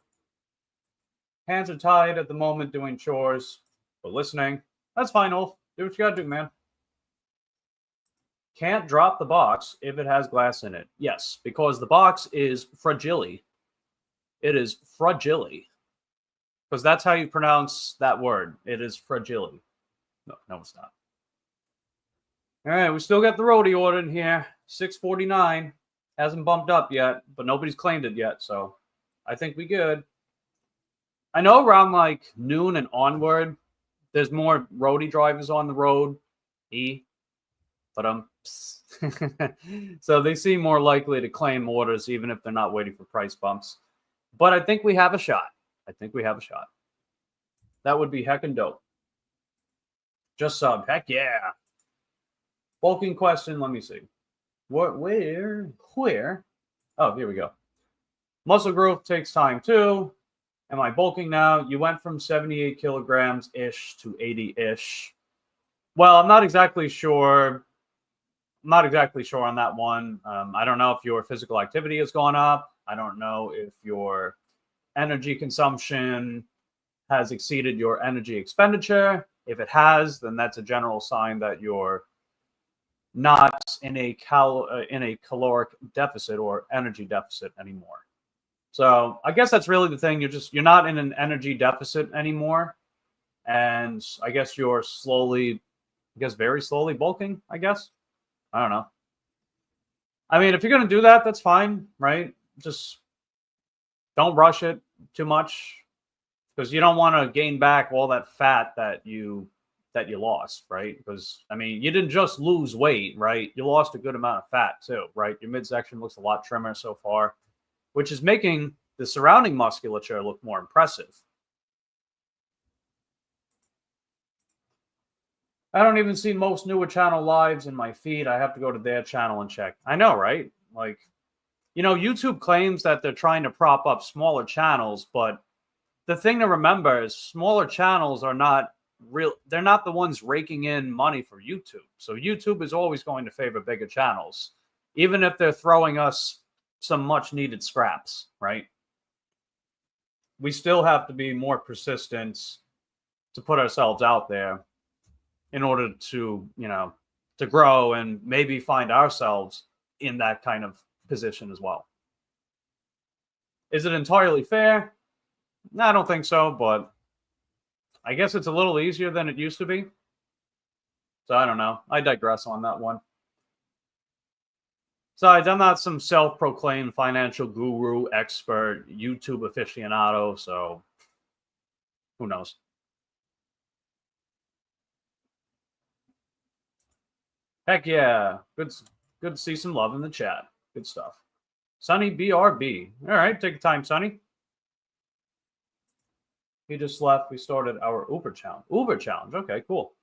Hands are tied at the moment doing chores, but listening. That's fine, Ulf. Do what you gotta do, man. Can't drop the box if it has glass in it. Yes, because the box is fragile. It is fragile. Because that's how you pronounce that word. It is fragile. No, it's not. All right, we still got the roadie order in here. 649. Hasn't bumped up yet, but nobody's claimed it yet, so I think we good. I know around like noon and onward, there's more roadie drivers on the road. But so they seem more likely to claim orders even if they're not waiting for price bumps. But I think we have a shot. That would be heckin' dope. Just sub. Heck yeah. Bulking question. Let me see. Where? Oh, here we go. Muscle growth takes time too. Am I bulking now? You went from 78 kilograms-ish to 80-ish. Well, I'm not exactly sure. I'm not exactly sure on that one. I don't know if your physical activity has gone up. I don't know if your energy consumption has exceeded your energy expenditure. If it has, then that's a general sign that you're not in a caloric deficit or energy deficit anymore. So I guess that's really the thing. You're not in an energy deficit anymore. And I guess you're very slowly bulking, I guess. I don't know. I mean, if you're going to do that, that's fine, right? Just don't rush it too much because you don't want to gain back all that fat that you lost, right? Because, I mean, you didn't just lose weight, right? You lost a good amount of fat too, right? Your midsection looks a lot trimmer so far, which is making the surrounding musculature look more impressive. I don't even see most newer channel lives in my feed. I have to go to their channel and check. I know, right? Like, you know, YouTube claims that they're trying to prop up smaller channels, but the thing to remember is smaller channels are not real. They're not the ones raking in money for YouTube. So YouTube is always going to favor bigger channels, even if they're throwing us some much needed scraps, right? We still have to be more persistent to put ourselves out there in order to, to grow and maybe find ourselves in that kind of position as well. Is it entirely fair? No, I don't think so, but I guess it's a little easier than it used to be. So I don't know. I digress on that one. Besides, I'm not some self-proclaimed financial guru, expert, YouTube aficionado, so who knows? Heck yeah. Good to see some love in the chat. Good stuff. Sonny BRB. All right, take your time, Sonny. He just left. We started our Uber challenge. Uber challenge. Okay, cool.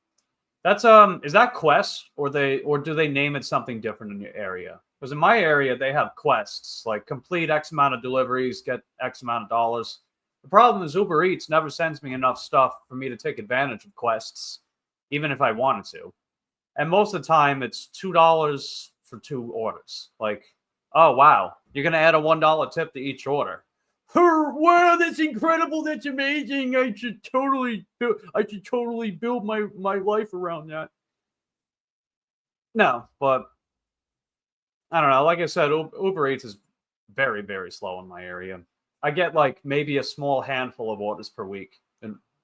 That's is that quests or do they name it something different in your area? Because in my area they have quests like complete X amount of deliveries, get X amount of dollars. The problem is Uber Eats never sends me enough stuff for me to take advantage of quests, even if I wanted to. And most of the time it's $2 for 2 orders. Like, oh wow, you're gonna add a $1 tip to each order. Wow, that's incredible. That's amazing. I should totally build my life around that. No, but I don't know. Like I said, Uber Eats is very, very slow in my area. I get like maybe a small handful of orders per week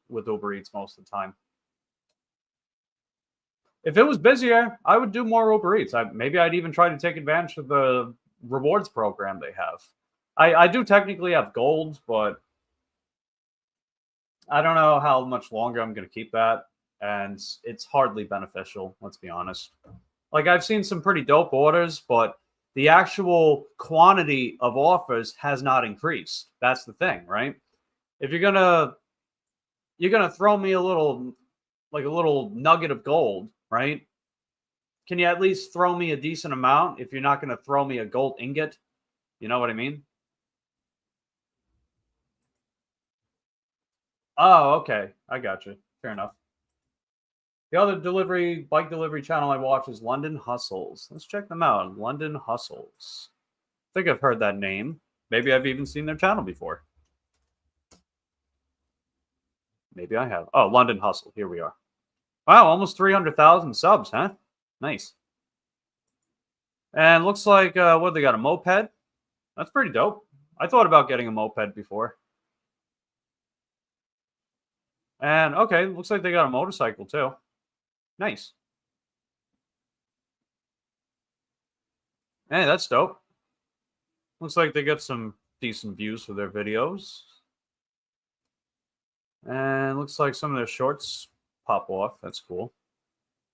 with Uber Eats most of the time. If it was busier, I would do more Uber Eats. Maybe I'd even try to take advantage of the rewards program they have. I do technically have gold, but I don't know how much longer I'm going to keep that. And it's hardly beneficial, let's be honest. Like, I've seen some pretty dope orders, but the actual quantity of offers has not increased. That's the thing, right? If you're gonna throw me a little nugget of gold, right? Can you at least throw me a decent amount if you're not going to throw me a gold ingot? You know what I mean? Oh, okay. I got you. Fair enough. The other bike delivery channel I watch is London Hustles. Let's check them out. London Hustles. I think I've heard that name. Maybe I've even seen their channel before. Maybe I have. Oh, London Hustle. Here we are. Wow, almost 300,000 subs, huh? Nice. And looks like, what, they got a moped? That's pretty dope. I thought about getting a moped before. And, okay, looks like they got a motorcycle, too. Nice. Hey, that's dope. Looks like they get some decent views for their videos. And looks like some of their shorts pop off. That's cool.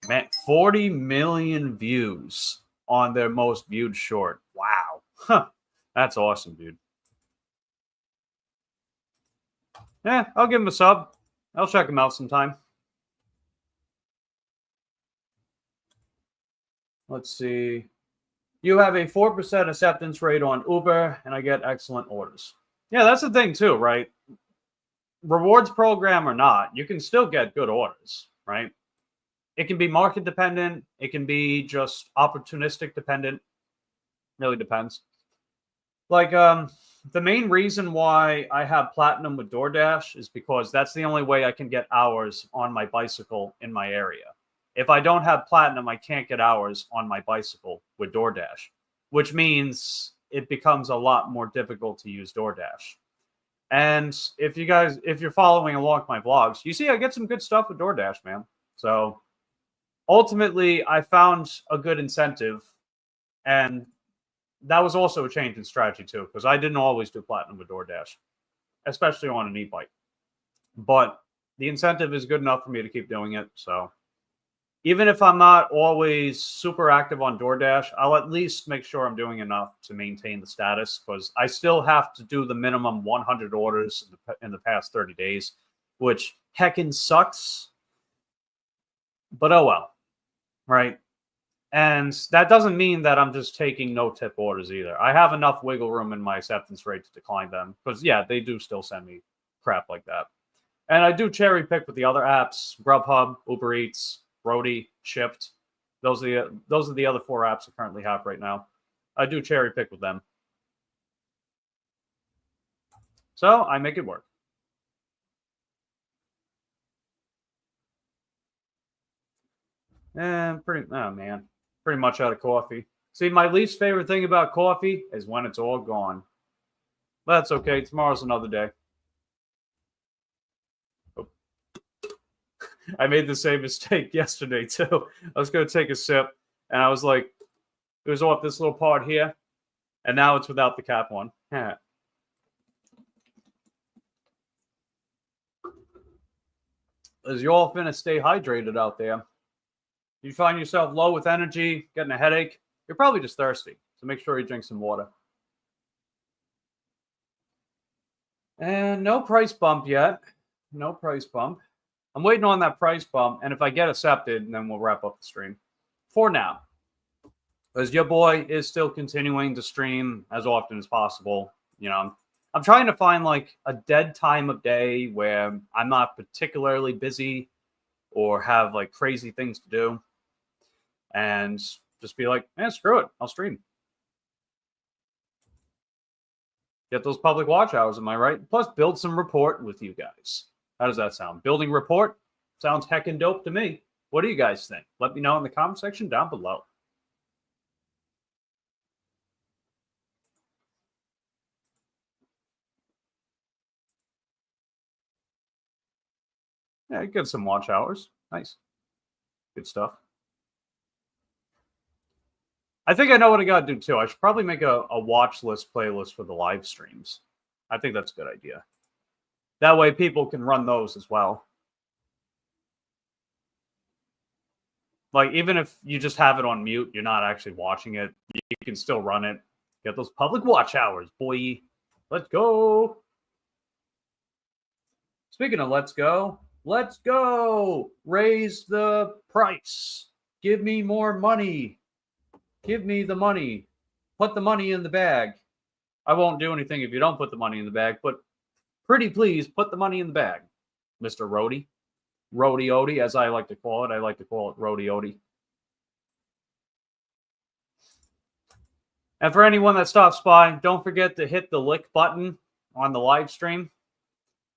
Man, 40 million views on their most viewed short. Wow. Huh. That's awesome, dude. Yeah, I'll give him a sub. I'll check him out sometime. Let's see. You have a 4% acceptance rate on Uber, and I get excellent orders. Yeah, that's the thing too, right? Rewards program or not, you can still get good orders, right? It can be market dependent. It can be just opportunistic dependent. Really depends. Like, the main reason why I have platinum with DoorDash is because that's the only way I can get hours on my bicycle in my area. If I don't have platinum, I can't get hours on my bicycle with DoorDash, which means it becomes a lot more difficult to use DoorDash. And if you're following along my vlogs, you see I get some good stuff with DoorDash, man. So ultimately, I found a good incentive, and that was also a change in strategy too, because I didn't always do platinum with DoorDash, especially on an e-bike. But the incentive is good enough for me to keep doing it. So even if I'm not always super active on DoorDash, I'll at least make sure I'm doing enough to maintain the status, because I still have to do the minimum 100 orders in the past 30 days, which heckin' sucks. But oh well, right? And that doesn't mean that I'm just taking no tip orders either. I have enough wiggle room in my acceptance rate to decline them, because yeah, they do still send me crap like that. And I do cherry pick with the other apps: Grubhub, Uber Eats, Roadie, Shipt. Those are the other 4 apps I currently have right now. I do cherry pick with them. So I make it work. Pretty much out of coffee. See, my least favorite thing about coffee is when it's all gone. That's okay. Tomorrow's another day. Oh. I made the same mistake yesterday, too. I was going to take a sip, and I was like, it was off this little part here, and now it's without the cap on. As you all finna stay hydrated out there. You find yourself low with energy, getting a headache, you're probably just thirsty. So make sure you drink some water. And no price bump yet. No price bump. I'm waiting on that price bump, and if I get accepted, then we'll wrap up the stream. For now. Because your boy is still continuing to stream as often as possible. You know, I'm trying to find like a dead time of day where I'm not particularly busy or have like crazy things to do. And just be like, screw it, I'll stream. Get those public watch hours, am I right? Plus, build some report with you guys. How does that sound? Building report? Sounds heckin' dope to me. What do you guys think? Let me know in the comment section down below. Yeah, get some watch hours. Nice. Good stuff. I think I know what I got to do, too. I should probably make a watch list playlist for the live streams. I think that's a good idea. That way people can run those as well. Like, even if you just have it on mute, you're not actually watching it, you can still run it. Get those public watch hours, boy. Let's go. Speaking of let's go. Raise the price. Give me more money. Give me the money. Put the money in the bag. I won't do anything if you don't put the money in the bag, but pretty please put the money in the bag, Mr. Roadie. Roadie Odie, as I like to call it. I like to call it Roadie Odie. And for anyone that stops by, don't forget to hit the like button on the live stream.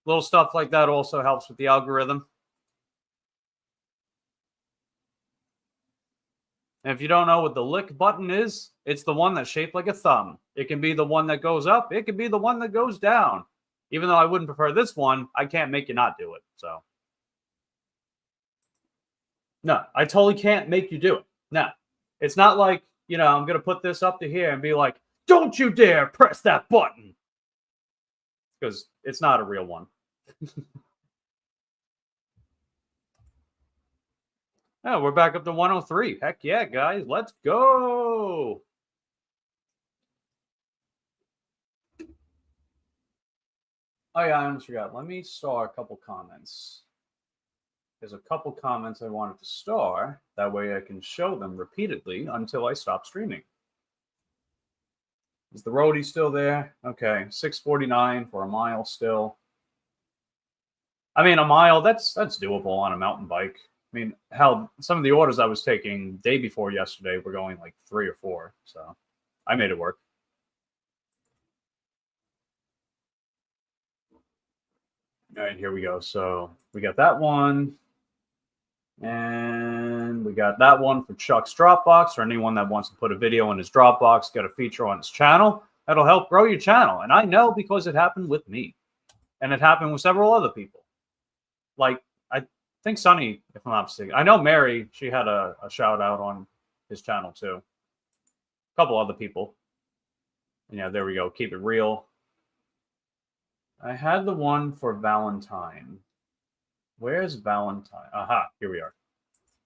Little stuff like that also helps with the algorithm. And if you don't know what the lick button is, it's the one that's shaped like a thumb. It can be the one that goes up. It can be the one that goes down. Even though I wouldn't prefer this one, I can't make you not do it. So, no, I totally can't make you do it. No, it's not like, you know, I'm going to put this up to here and be like, don't you dare press that button. Because it's not a real one. Oh, we're back up to 103. Heck yeah, guys. Let's go. Oh, yeah, I almost forgot. Let me star a couple comments. There's a couple comments I wanted to star. That way I can show them repeatedly until I stop streaming. Is the roadie still there? Okay, 649 for a mile still. I mean, a mile, that's doable on a mountain bike. I mean, hell, some of the orders I was taking day before yesterday were going like 3 or 4. So I made it work. All right, here we go. So we got that one. And we got that one for Chuck's Dropbox, or anyone that wants to put a video in his Dropbox, get a feature on his channel. That'll help grow your channel. And I know because it happened with me. And it happened with several other people. Like, I think Sonny, if I'm not mistaken. I know Mary, she had a shout out on his channel too. A couple other people. And yeah, there we go. Keep it real. I had the one for Valentine. Where's Valentine? Aha, here we are.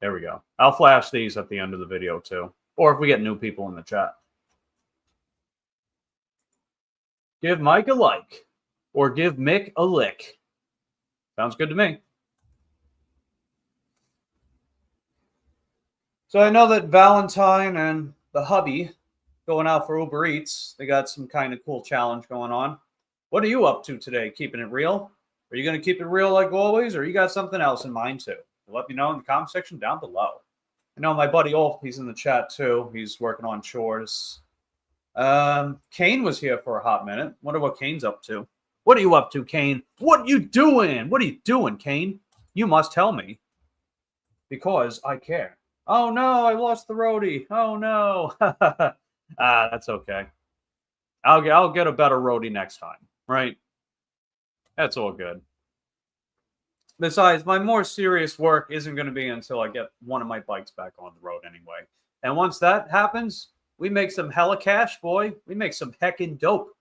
There we go. I'll flash these at the end of the video too. Or if we get new people in the chat. Give Mike a like. Or give Mick a lick. Sounds good to me. So I know that Valentine and the hubby going out for Uber Eats. They got some kind of cool challenge going on. What are you up to today? Keeping it real? Are you going to keep it real like always, or you got something else in mind too? Let me know in the comment section down below. I know my buddy Ulf, he's in the chat too. He's working on chores. Kane was here for a hot minute. Wonder what Kane's up to. What are you up to, Kane? What are you doing? What are you doing, Kane? You must tell me. Because I care. Oh no, I lost the roadie. Oh no. That's okay. I'll get a better roadie next time, right? That's all good. Besides, my more serious work isn't going to be until I get one of my bikes back on the road anyway. And once that happens, we make some hella cash, boy. We make some heckin' dope.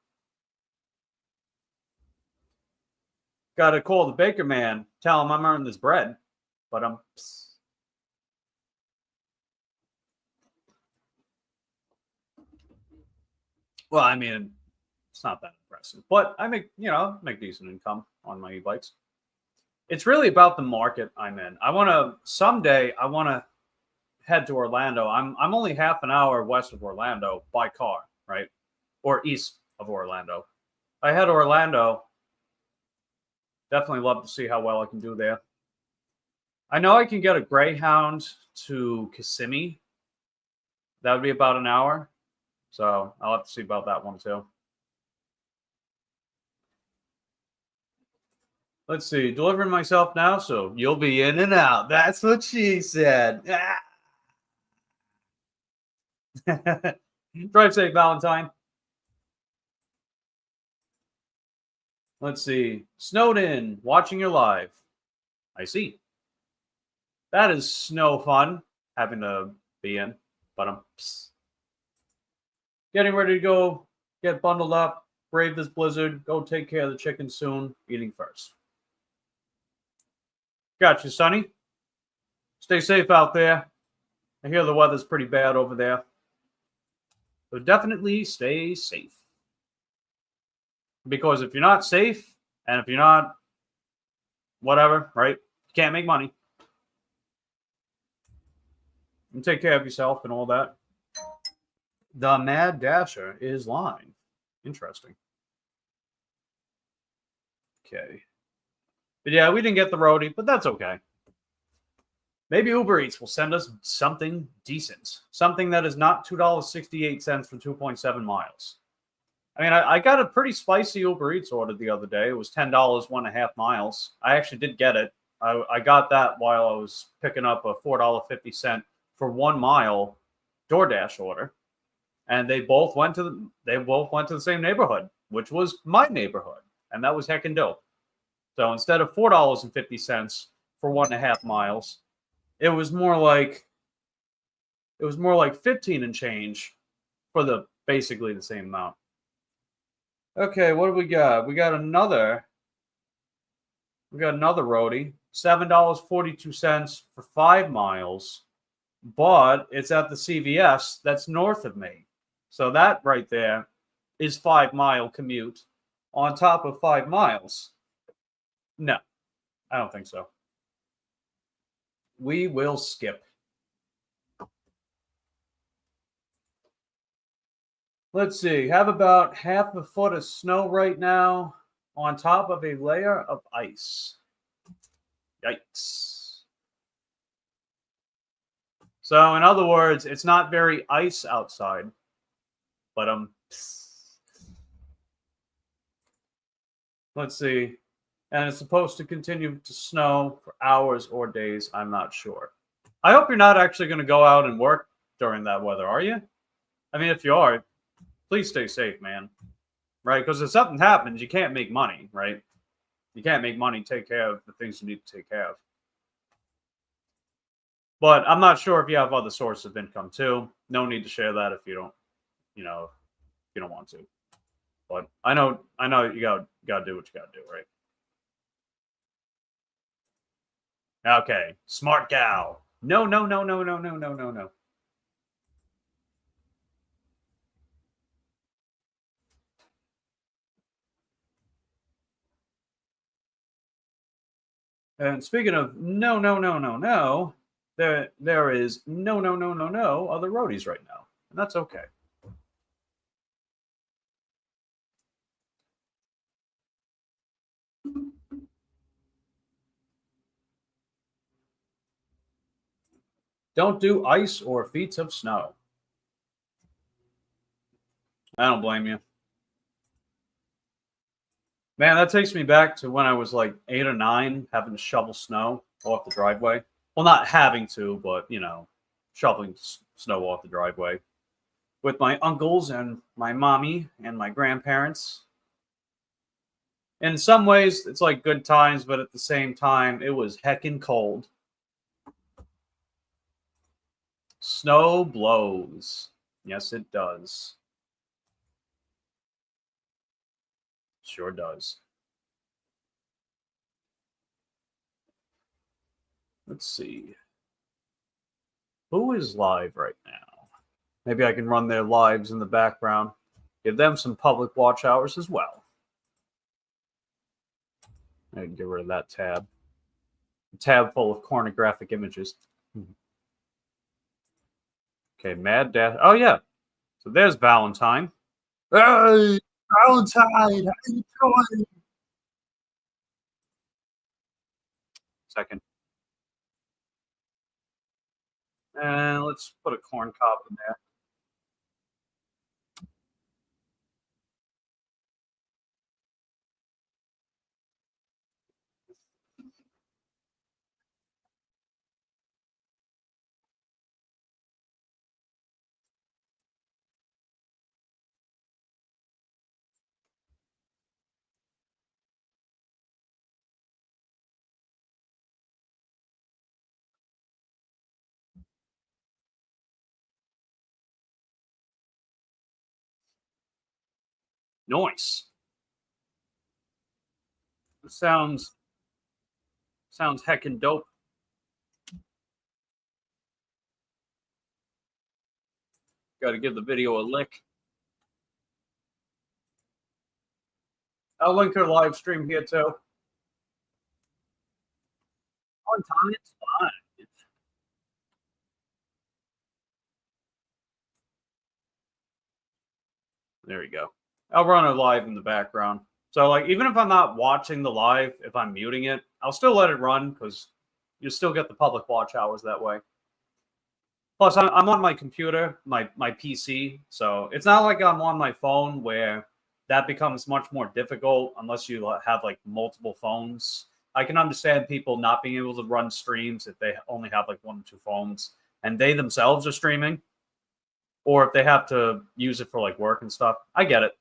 Got to call the baker man, tell him I'm earning this bread. But well, I mean, it's not that impressive. But I make decent income on my e-bikes. It's really about the market I'm in. Someday I want to head to Orlando. I'm only half an hour west of Orlando by car, right? Or east of Orlando. I head to Orlando. Definitely love to see how well I can do there. I know I can get a Greyhound to Kissimmee. That would be about an hour. So I'll have to see about that one too. Let's see. Delivering myself now, so you'll be in and out. That's what she said. Drive safe, Valentine. Let's see. Snowden, watching your live. I see. That is snow fun, having to be in. But I'm getting ready to go, get bundled up, brave this blizzard, go take care of the chicken soon, eating first. Got you, Sonny. Stay safe out there. I hear the weather's pretty bad over there. So definitely stay safe. Because if you're not safe, and if you're not whatever, right, you can't make money. And take care of yourself and all that. The Mad Dasher is lying. Interesting. Okay. But yeah, we didn't get the roadie, but that's okay. Maybe Uber Eats will send us something decent. Something that is not $2.68 for 2.7 miles. I mean, I got a pretty spicy Uber Eats order the other day. It was $10, 1.5 miles. I actually did get it. I got that while I was picking up a $4.50 for 1 mile DoorDash order. And they both went to the same neighborhood, which was my neighborhood. And that was heckin' dope. So instead of $4.50 for 1.5 miles, it was more like 15 and change for basically the same amount. Okay, what do we got? We got another roadie, $7.42 for 5 miles, but it's at the CVS that's north of me. So that right there is 5-mile commute on top of 5 miles. No, I don't think so. We will skip. Let's see. Have about half a foot of snow right now on top of a layer of ice. Yikes. So, in other words, it's not very ice outside. But, let's see. And it's supposed to continue to snow for hours or days. I'm not sure. I hope you're not actually going to go out and work during that weather, are you? I mean, if you are, please stay safe, man. Right? Because if something happens, you can't make money, right? You can't make money, take care of the things you need to take care of. But I'm not sure if you have other sources of income too. No need to share that if you don't, if you don't want to. But I know you gotta do what you gotta do, right? Okay, smart gal. No. And speaking of no, there is no other roadies right now, and that's okay. Don't do ice or feet of snow. I don't blame you. Man, that takes me back to when I was like 8 or 9, having to shovel snow off the driveway. Well, not having to, but, you know, shoveling snow off the driveway with my uncles and my mommy and my grandparents. In some ways, it's like good times, but at the same time, it was heckin' cold. Snow blows. Yes, it does. Sure does. Let's see. Who is live right now? Maybe I can run their lives in the background. Give them some public watch hours as well. I can get rid of that tab. A tab full of pornographic images. Okay, Mad Dash. Oh, yeah. So there's Valentine. Hey, Valentine, how you doing? Second. And let's put a corn cob in there. Nice. Sounds heckin' dope. Got to give the video a lick. I'll link her live stream here too. On time, it's fine. There you go. I'll run a live in the background. So, like, even if I'm not watching the live, if I'm muting it, I'll still let it run because you still get the public watch hours that way. Plus, I'm on my computer, my PC, so it's not like I'm on my phone where that becomes much more difficult unless you have like multiple phones. I can understand people not being able to run streams if they only have like 1 or 2 phones and they themselves are streaming, or if they have to use it for like work and stuff. I get it.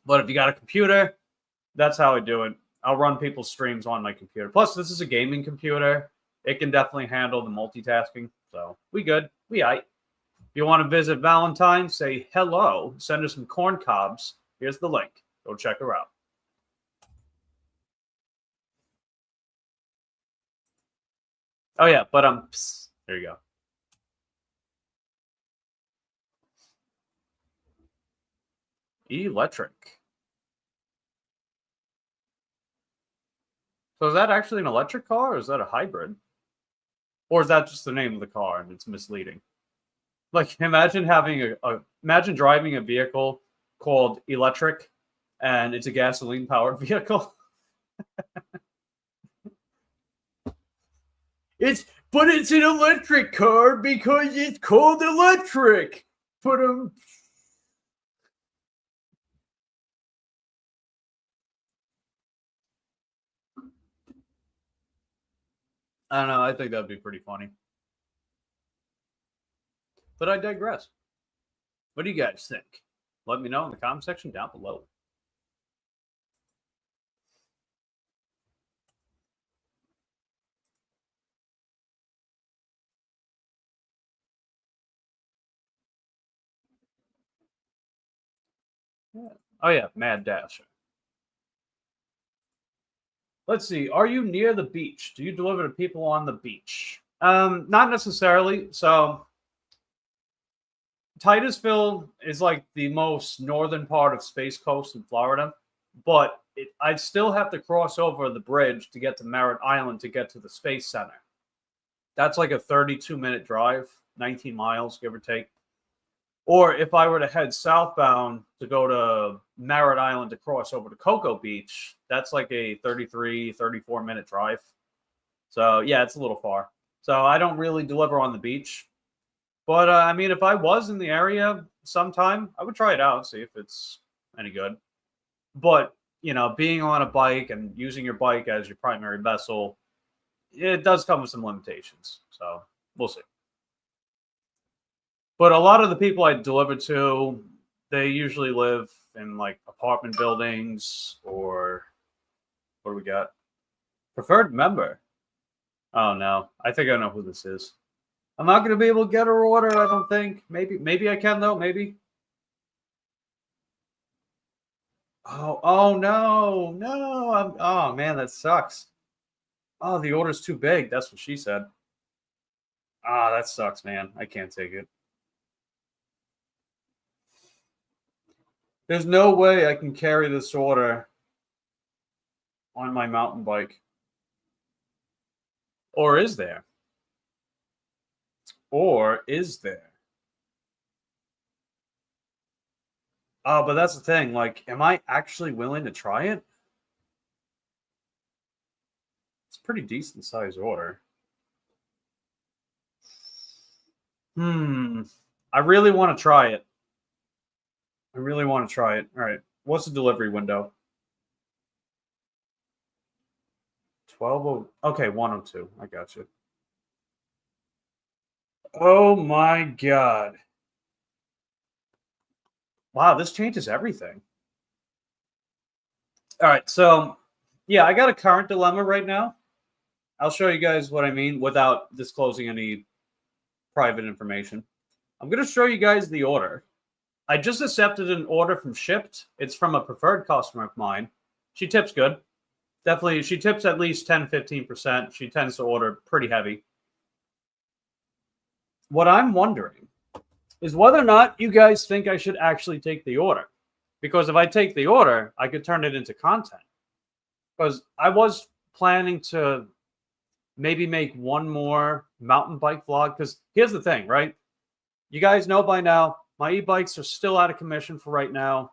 But if you got a computer, that's how I do it. I'll run people's streams on my computer. Plus, this is a gaming computer. It can definitely handle the multitasking. So we good. We aight. If you want to visit Valentine, say hello. Send her some corn cobs. Here's the link. Go check her out. Oh, yeah. But there you go. Electric. So is that actually an electric car or is that a hybrid? Or is that just the name of the car and it's misleading? Like, imagine having imagine driving a vehicle called electric and it's a gasoline powered vehicle. But it's an electric car because it's called electric. Put them. I don't know. I think that'd be pretty funny. But I digress. What do you guys think? Let me know in the comment section down below. Yeah. Oh, yeah. Mad Dash. Let's see. Are you near the beach? Do you deliver to people on the beach? Not necessarily. So Titusville is like the most northern part of Space Coast in Florida, but I'd still have to cross over the bridge to get to Merritt Island to get to the Space Center. That's like a 32-minute drive, 19 miles, give or take. Or if I were to head southbound to go to Merritt Island to cross over to Cocoa Beach, that's like a 33, 34-minute drive. So, yeah, it's a little far. So I don't really deliver on the beach. But I mean, if I was in the area sometime, I would try it out, see if it's any good. But, you know, being on a bike and using your bike as your primary vessel, it does come with some limitations. So we'll see. But a lot of the people I deliver to, they usually live in like apartment buildings or what do we got? Preferred member. Oh no, I think I know who this is. I'm not going to be able to get her order, I don't think. Maybe I can though, maybe. Oh no, no. Oh man, that sucks. Oh, the order's too big. That's what she said. Ah, that sucks, man. I can't take it. There's no way I can carry this order on my mountain bike. Or is there? Or is there? Oh, but that's the thing. Like, am I actually willing to try it? It's a pretty decent size order. I really want to try it. I really want to try it. All right. What's the delivery window? 12. Okay, 102. I got you. Oh my God. Wow, this changes everything. All right, so yeah, I got a current dilemma right now. I'll show you guys what I mean without disclosing any private information. I'm going to show you guys the order. I just accepted an order from Shipped. It's from a preferred customer of mine. She tips good. Definitely, she tips at least 10-15%. She tends to order pretty heavy. What I'm wondering is whether or not you guys think I should actually take the order. Because if I take the order, I could turn it into content. Because I was planning to maybe make one more mountain bike vlog. Because here's the thing, right? You guys know by now, my e-bikes are still out of commission for right now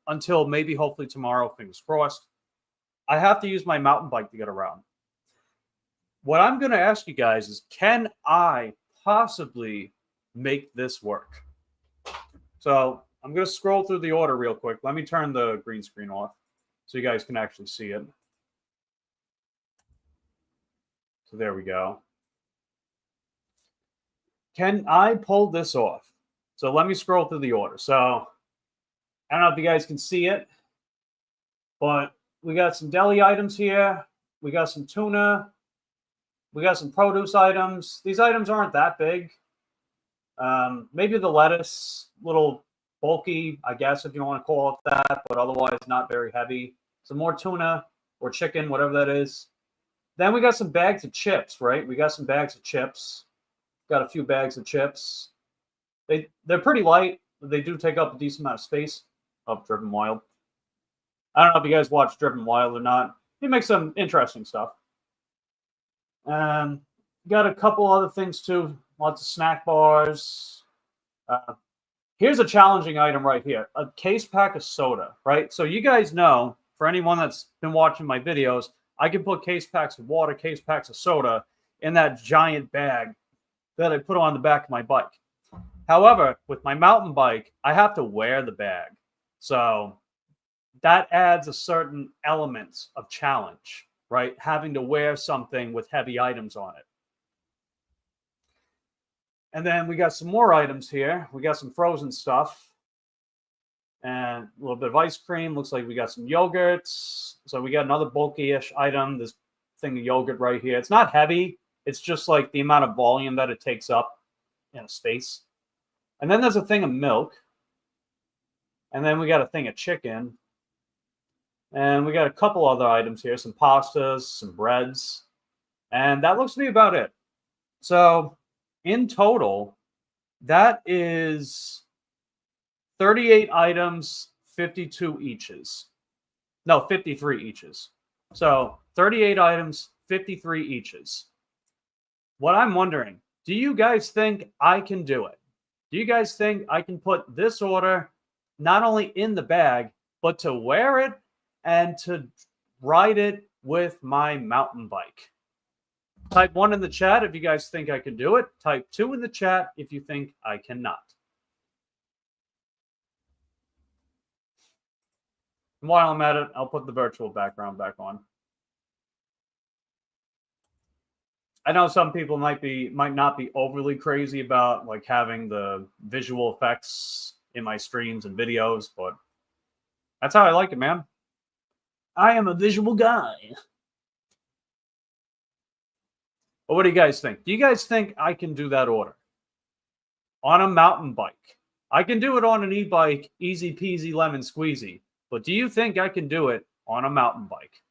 until maybe hopefully tomorrow, fingers crossed. I have to use my mountain bike to get around. What I'm going to ask you guys is, can I possibly make this work? So I'm going to scroll through the order real quick. Let me turn the green screen off so you guys can actually see it. So there we go. Can I pull this off? So let me scroll through the order. So I don't know if you guys can see it, but we got some deli items here. We got some tuna. We got some produce items. These items aren't that big. Maybe the lettuce, little bulky, I guess, if you want to call it that, but otherwise not very heavy. Some more tuna or chicken, whatever that is. Then we got some bags of chips, right? We got some bags of chips. Got a few bags of chips. They're pretty light, but they do take up a decent amount of space. Oh, Driven Wild. I don't know if you guys watch Driven Wild or not. He makes some interesting stuff. Got a couple other things too. Lots of snack bars. Here's a challenging item right here. A case pack of soda, right? So you guys know, for anyone that's been watching my videos, I can put case packs of water, case packs of soda in that giant bag that I put on the back of my bike. However, with my mountain bike, I have to wear the bag. So that adds a certain element of challenge, right? Having to wear something with heavy items on it. And then we got some more items here. We got some frozen stuff and a little bit of ice cream. Looks like we got some yogurts. So we got another bulky-ish item, this thing of yogurt right here. It's not heavy. It's just like the amount of volume that it takes up in a space. And then there's a thing of milk. And then we got a thing of chicken. And we got a couple other items here, some pastas, some breads. And that looks to be about it. So in total, that is 38 items, 52 eaches. No, 53 eaches. So 38 items, 53 eaches. What I'm wondering, do you guys think I can do it? Do you guys think I can put this order not only in the bag, but to wear it and to ride it with my mountain bike? Type 1 in the chat if you guys think I can do it. Type 2 in the chat if you think I cannot. And while I'm at it, I'll put the virtual background back on. I know some people might not be overly crazy about like having the visual effects in my streams and videos, but that's how I like it, man. I am a visual guy. But what do you guys think? Do you guys think I can do that order on a mountain bike? I can do it on an e-bike, easy peasy lemon squeezy. But do you think I can do it on a mountain bike?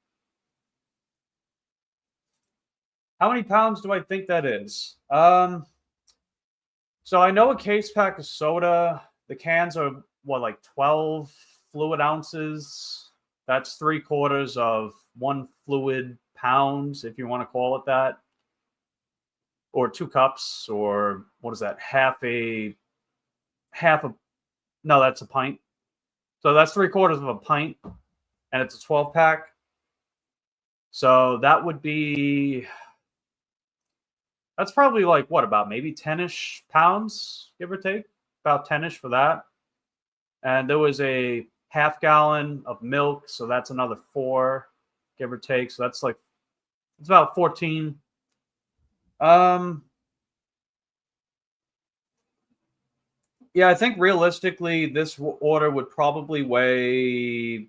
How many pounds do I think that is? So I know a case pack of soda, the cans are, what, like 12 fluid ounces? That's 3/4 of 1 fluid pounds, if you want to call it that. Or 2 cups, or what is that? No, that's a pint. So that's 3/4 of a pint, and it's a 12 pack. So that would be, that's probably like, what, about maybe 10-ish pounds, give or take? About 10-ish for that. And there was a 1/2 gallon of milk, so that's another 4, give or take. So that's like, it's about 14. Yeah, I think realistically, this order would probably weigh,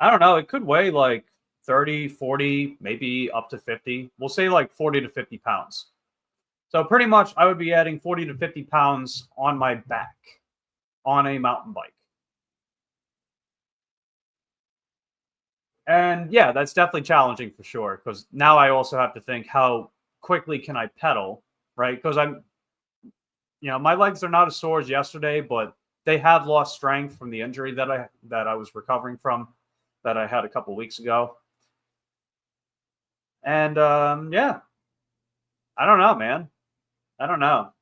I don't know, it could weigh like 30, 40, maybe up to 50. We'll say like 40 to 50 pounds. So pretty much I would be adding 40 to 50 pounds on my back on a mountain bike. And yeah, that's definitely challenging for sure, because now I also have to think, how quickly can I pedal, right? Because my legs are not as sore as yesterday, but they have lost strength from the injury that I was recovering from, that I had a couple weeks ago. And yeah, I don't know, man. I don't know.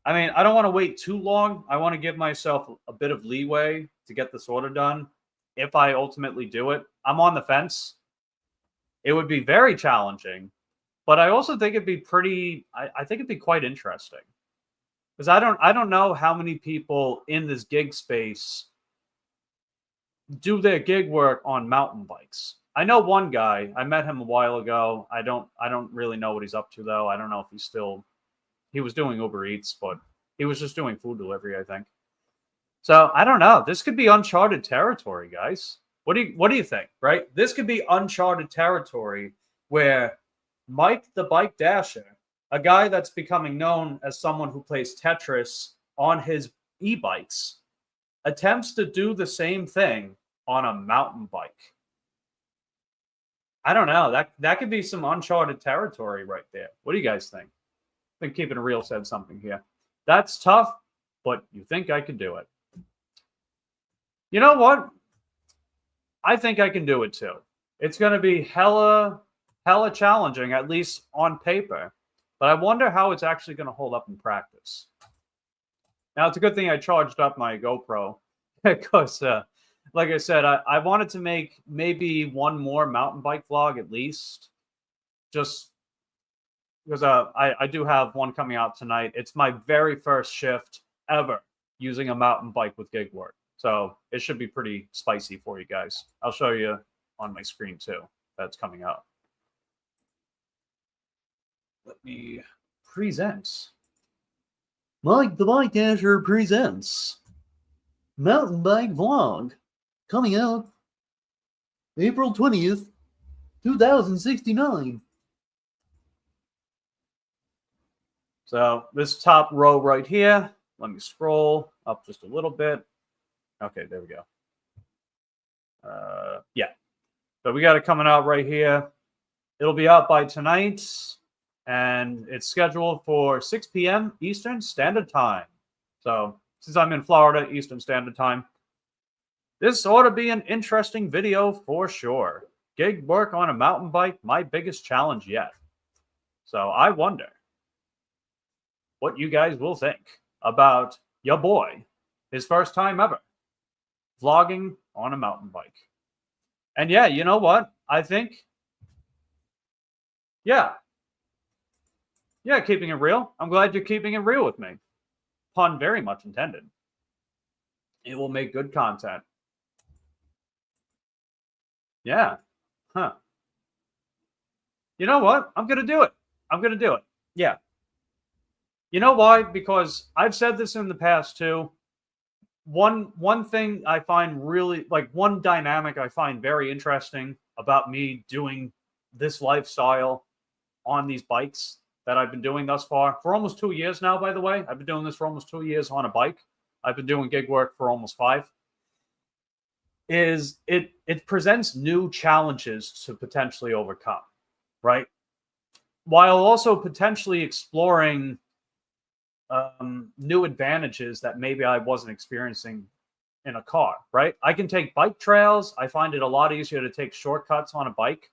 I mean, I don't want to wait too long. I want to give myself a bit of leeway to get this order done. If I ultimately do it, I'm on the fence. It would be very challenging, but I also think it'd be pretty, I think it'd be quite interesting. Because I don't know how many people in this gig space do their gig work on mountain bikes. I know one guy. I met him a while ago. I don't really know what he's up to, though. I don't know if he was doing Uber Eats, but he was just doing food delivery, I think. So I don't know. This could be uncharted territory, guys. What do you think? Right? This could be uncharted territory where Mike the Bike Dasher, a guy that's becoming known as someone who plays Tetris on his e-bikes, attempts to do the same thing on a mountain bike. I don't know. That could be some uncharted territory right there. What do you guys think? I think Keeping It Real said something here. That's tough, but you think I could do it. You know what? I think I can do it too. It's going to be hella challenging, at least on paper. But I wonder how it's actually going to hold up in practice. Now, it's a good thing I charged up my GoPro because, like I said, I wanted to make maybe one more mountain bike vlog at least, just because I do have one coming out tonight. It's my very first shift ever using a mountain bike with gig work. So it should be pretty spicy for you guys. I'll show you on my screen too. That's coming up. Let me present. Mike the Bike Dasher presents Mountain Bike Vlog, coming out April 20th, 2069. So this top row right here, let me scroll up just a little bit. Okay, there we go. Yeah. So we got it coming out right here. It'll be out by tonight, and it's scheduled for 6 p.m. Eastern Standard Time. So since I'm in Florida, Eastern Standard Time, this ought to be an interesting video for sure. Gig work on a mountain bike, my biggest challenge yet. So I wonder what you guys will think about your boy, his first time ever vlogging on a mountain bike. And yeah, you know what? I think Yeah. Yeah, keeping it real. I'm glad you're keeping it real with me. Pun very much intended. It will make good content. Yeah. Huh. You know what? I'm going to do it. I'm going to do it. Yeah. You know why? Because I've said this in the past too. One thing I find really like one dynamic I find very interesting about me doing this lifestyle on these bikes that I've been doing thus far for almost 2 years now, by the way. I've been doing this for almost 2 years on a bike. I've been doing gig work for almost 5. Is it presents new challenges to potentially overcome, right? While also potentially exploring new advantages that maybe I wasn't experiencing in a car, right? I can take bike trails. I find it a lot easier to take shortcuts on a bike,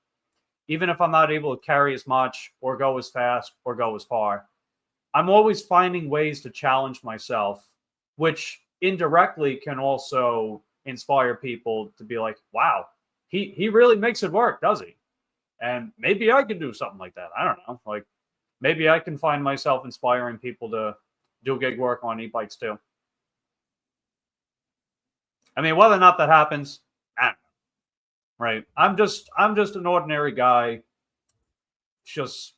even if I'm not able to carry as much or go as fast or go as far. I'm always finding ways to challenge myself, which indirectly can also inspire people to be like, wow, he really makes it work, does he? And maybe I can do something like that. I don't know. Like maybe I can find myself inspiring people to do gig work on e-bikes too. I mean, whether or not that happens, I don't know. Right? I'm just an ordinary guy, just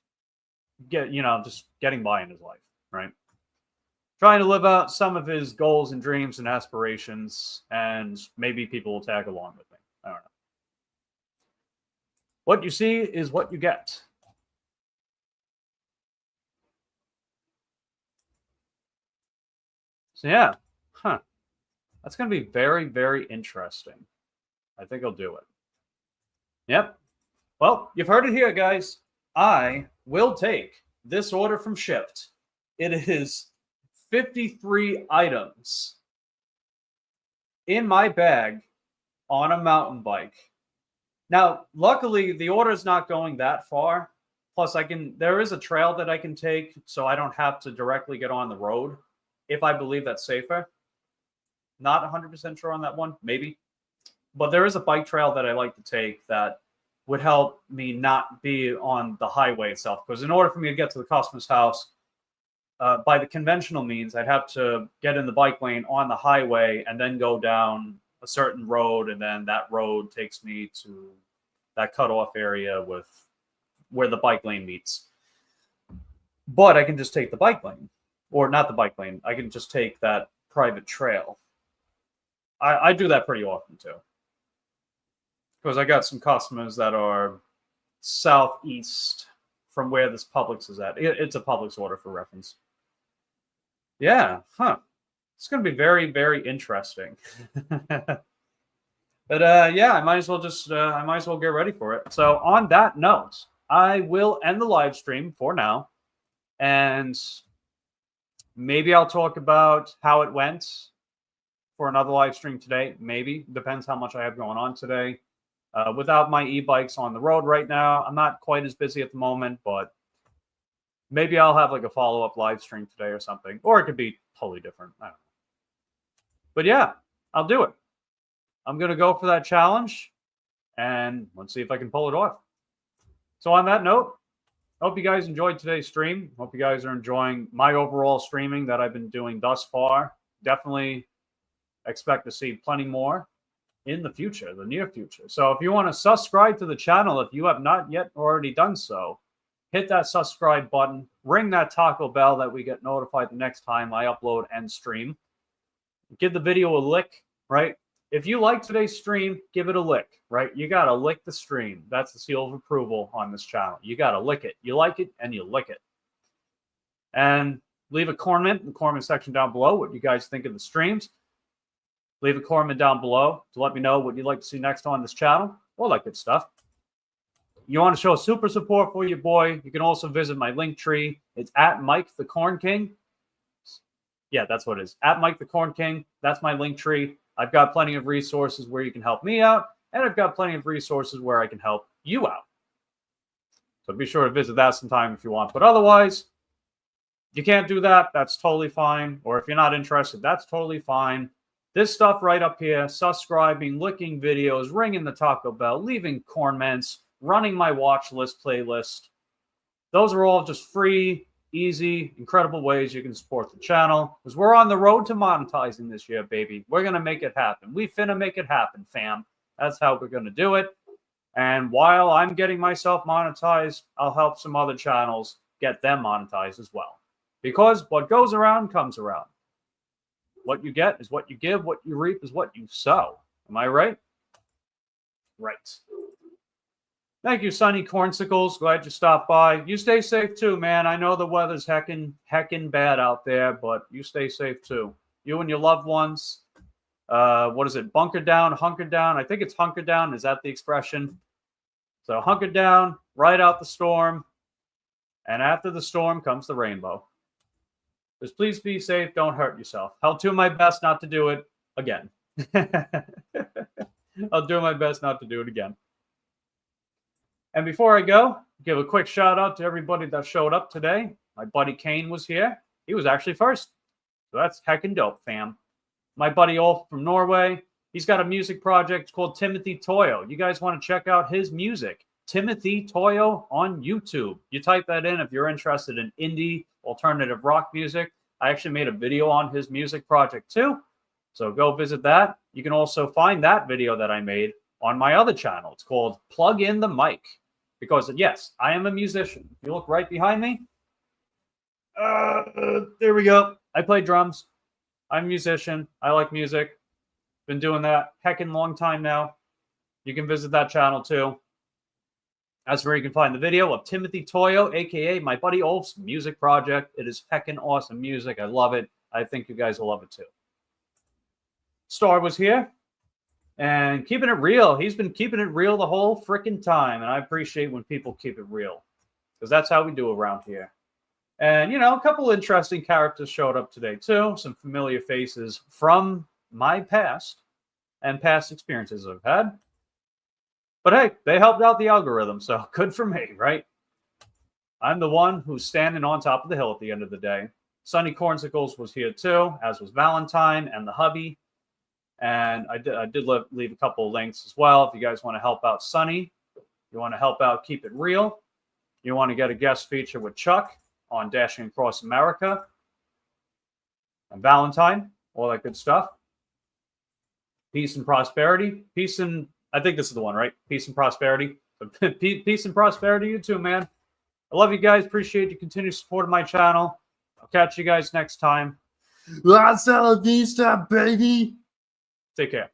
just getting by in his life, right? Trying to live out some of his goals and dreams and aspirations, and maybe people will tag along with me. I don't know. What you see is what you get. So yeah, that's going to be very, very interesting. I think I'll do it. Yep. Well, you've heard it here, guys. I will take this order from Shipped. It is 53 items in my bag on a mountain bike. Now, luckily, the order is not going that far. Plus, there is a trail that I can take, so I don't have to directly get on the road if I believe that's safer. Not 100% sure on that one, maybe. But there is a bike trail that I like to take that would help me not be on the highway itself. Because in order for me to get to the customer's house, by the conventional means, I'd have to get in the bike lane on the highway and then go down a certain road, and then that road takes me to that cutoff area with where the bike lane meets. But I can just take the bike lane, or not the bike lane. I can just take that private trail. I do that pretty often too, because I got some customers that are southeast from where this Publix is at. It's a Publix order for reference. Yeah, it's going to be very, very interesting. But yeah, I might as well get ready for it. So on that note, I will end the live stream for now, and maybe I'll talk about how it went for another live stream today. Maybe depends how much I have going on today. Without my e-bikes on the road right now, I'm not quite as busy at the moment, but maybe I'll have like a follow-up live stream today or something, or it could be totally different. I don't know. But yeah, I'll do it. I'm going to go for that challenge, and let's see if I can pull it off. So on that note, I hope you guys enjoyed today's stream. Hope you guys are enjoying my overall streaming that I've been doing thus far. Definitely expect to see plenty more in the future, the near future. So if you want to subscribe to the channel, if you have not yet already done so, hit that subscribe button, ring that taco bell that we get notified the next time I upload and stream. Give the video a lick, right? If you like today's stream, give it a lick, right? You got to lick the stream. That's the seal of approval on this channel. You got to lick it. You like it, and you lick it. And leave a comment in the comment section down below what you guys think of the streams. Leave a comment down below to let me know what you'd like to see next on this channel, all that good stuff. You want to show super support for your boy, you can also visit my link tree. It's at Mike the Corn King. Yeah, that's what it is. At Mike the Corn King. That's my link tree. I've got plenty of resources where you can help me out, and I've got plenty of resources where I can help you out. So be sure to visit that sometime if you want. But otherwise, you can't do that. That's totally fine. Or if you're not interested, that's totally fine. This stuff right up here, subscribing, licking videos, ringing the taco bell, leaving comments, running my watch list playlist, Those are all just free, easy, incredible ways you can support the channel. Because we're on the road to monetizing this year, baby. We're going to make it happen. We finna make it happen, fam. That's how we're going to do it. And while I'm getting myself monetized, I'll help some other channels get them monetized as well. Because what goes around comes around. What you get is what you give. What you reap is what you sow. Am I right? Right. Thank you, Sunny Cornsicles. Glad you stopped by. You stay safe too, man. I know the weather's heckin' bad out there, but you stay safe too. You and your loved ones. What is it? Bunker down, hunker down. I think it's hunker down. Is that the expression? So hunker down, ride out the storm. And after the storm comes the rainbow. Just please be safe. Don't hurt yourself. I'll do my best not to do it again. I'll do my best not to do it again. And before I go, give a quick shout out to everybody that showed up today. My buddy Kane was here. He was actually first. So that's heckin' dope, fam. My buddy Ulf from Norway. He's got a music project called Timothy Toyo. You guys want to check out his music. Timothy Toyo on YouTube. You type that in if you're interested in indie alternative rock music. I actually made a video on his music project too. So go visit that. You can also find that video that I made on my other channel. It's called Plug in the Mic. Because, yes, I am a musician. If you look right behind me, there we go. I play drums. I'm a musician. I like music. Been doing that heckin' long time now. You can visit that channel too. That's where you can find the video of Timothy Toyo, a.k.a. my buddy Ulf's music project. It is heckin' awesome music. I love it. I think you guys will love it too. Star was here. And keeping it real. He's been keeping it real the whole freaking time. And I appreciate when people keep it real. Because that's how we do around here. And, you know, a couple interesting characters showed up today, too. Some familiar faces from my past and past experiences I've had. But, hey, they helped out the algorithm, so good for me, right? I'm the one who's standing on top of the hill at the end of the day. Sunny Cornsicles was here, too, as was Valentine and the hubby. And I did leave a couple of links as well. If you guys want to help out Sunny, you want to help out Keep It Real, you want to get a guest feature with Chuck on Dashing Across America, and Valentine, all that good stuff. Peace and prosperity. Peace and, I think this is the one, right? Peace and prosperity. Peace and prosperity, you too, man. I love you guys. Appreciate your continued support of my channel. I'll catch you guys next time. Hasta la vista, baby. Take care.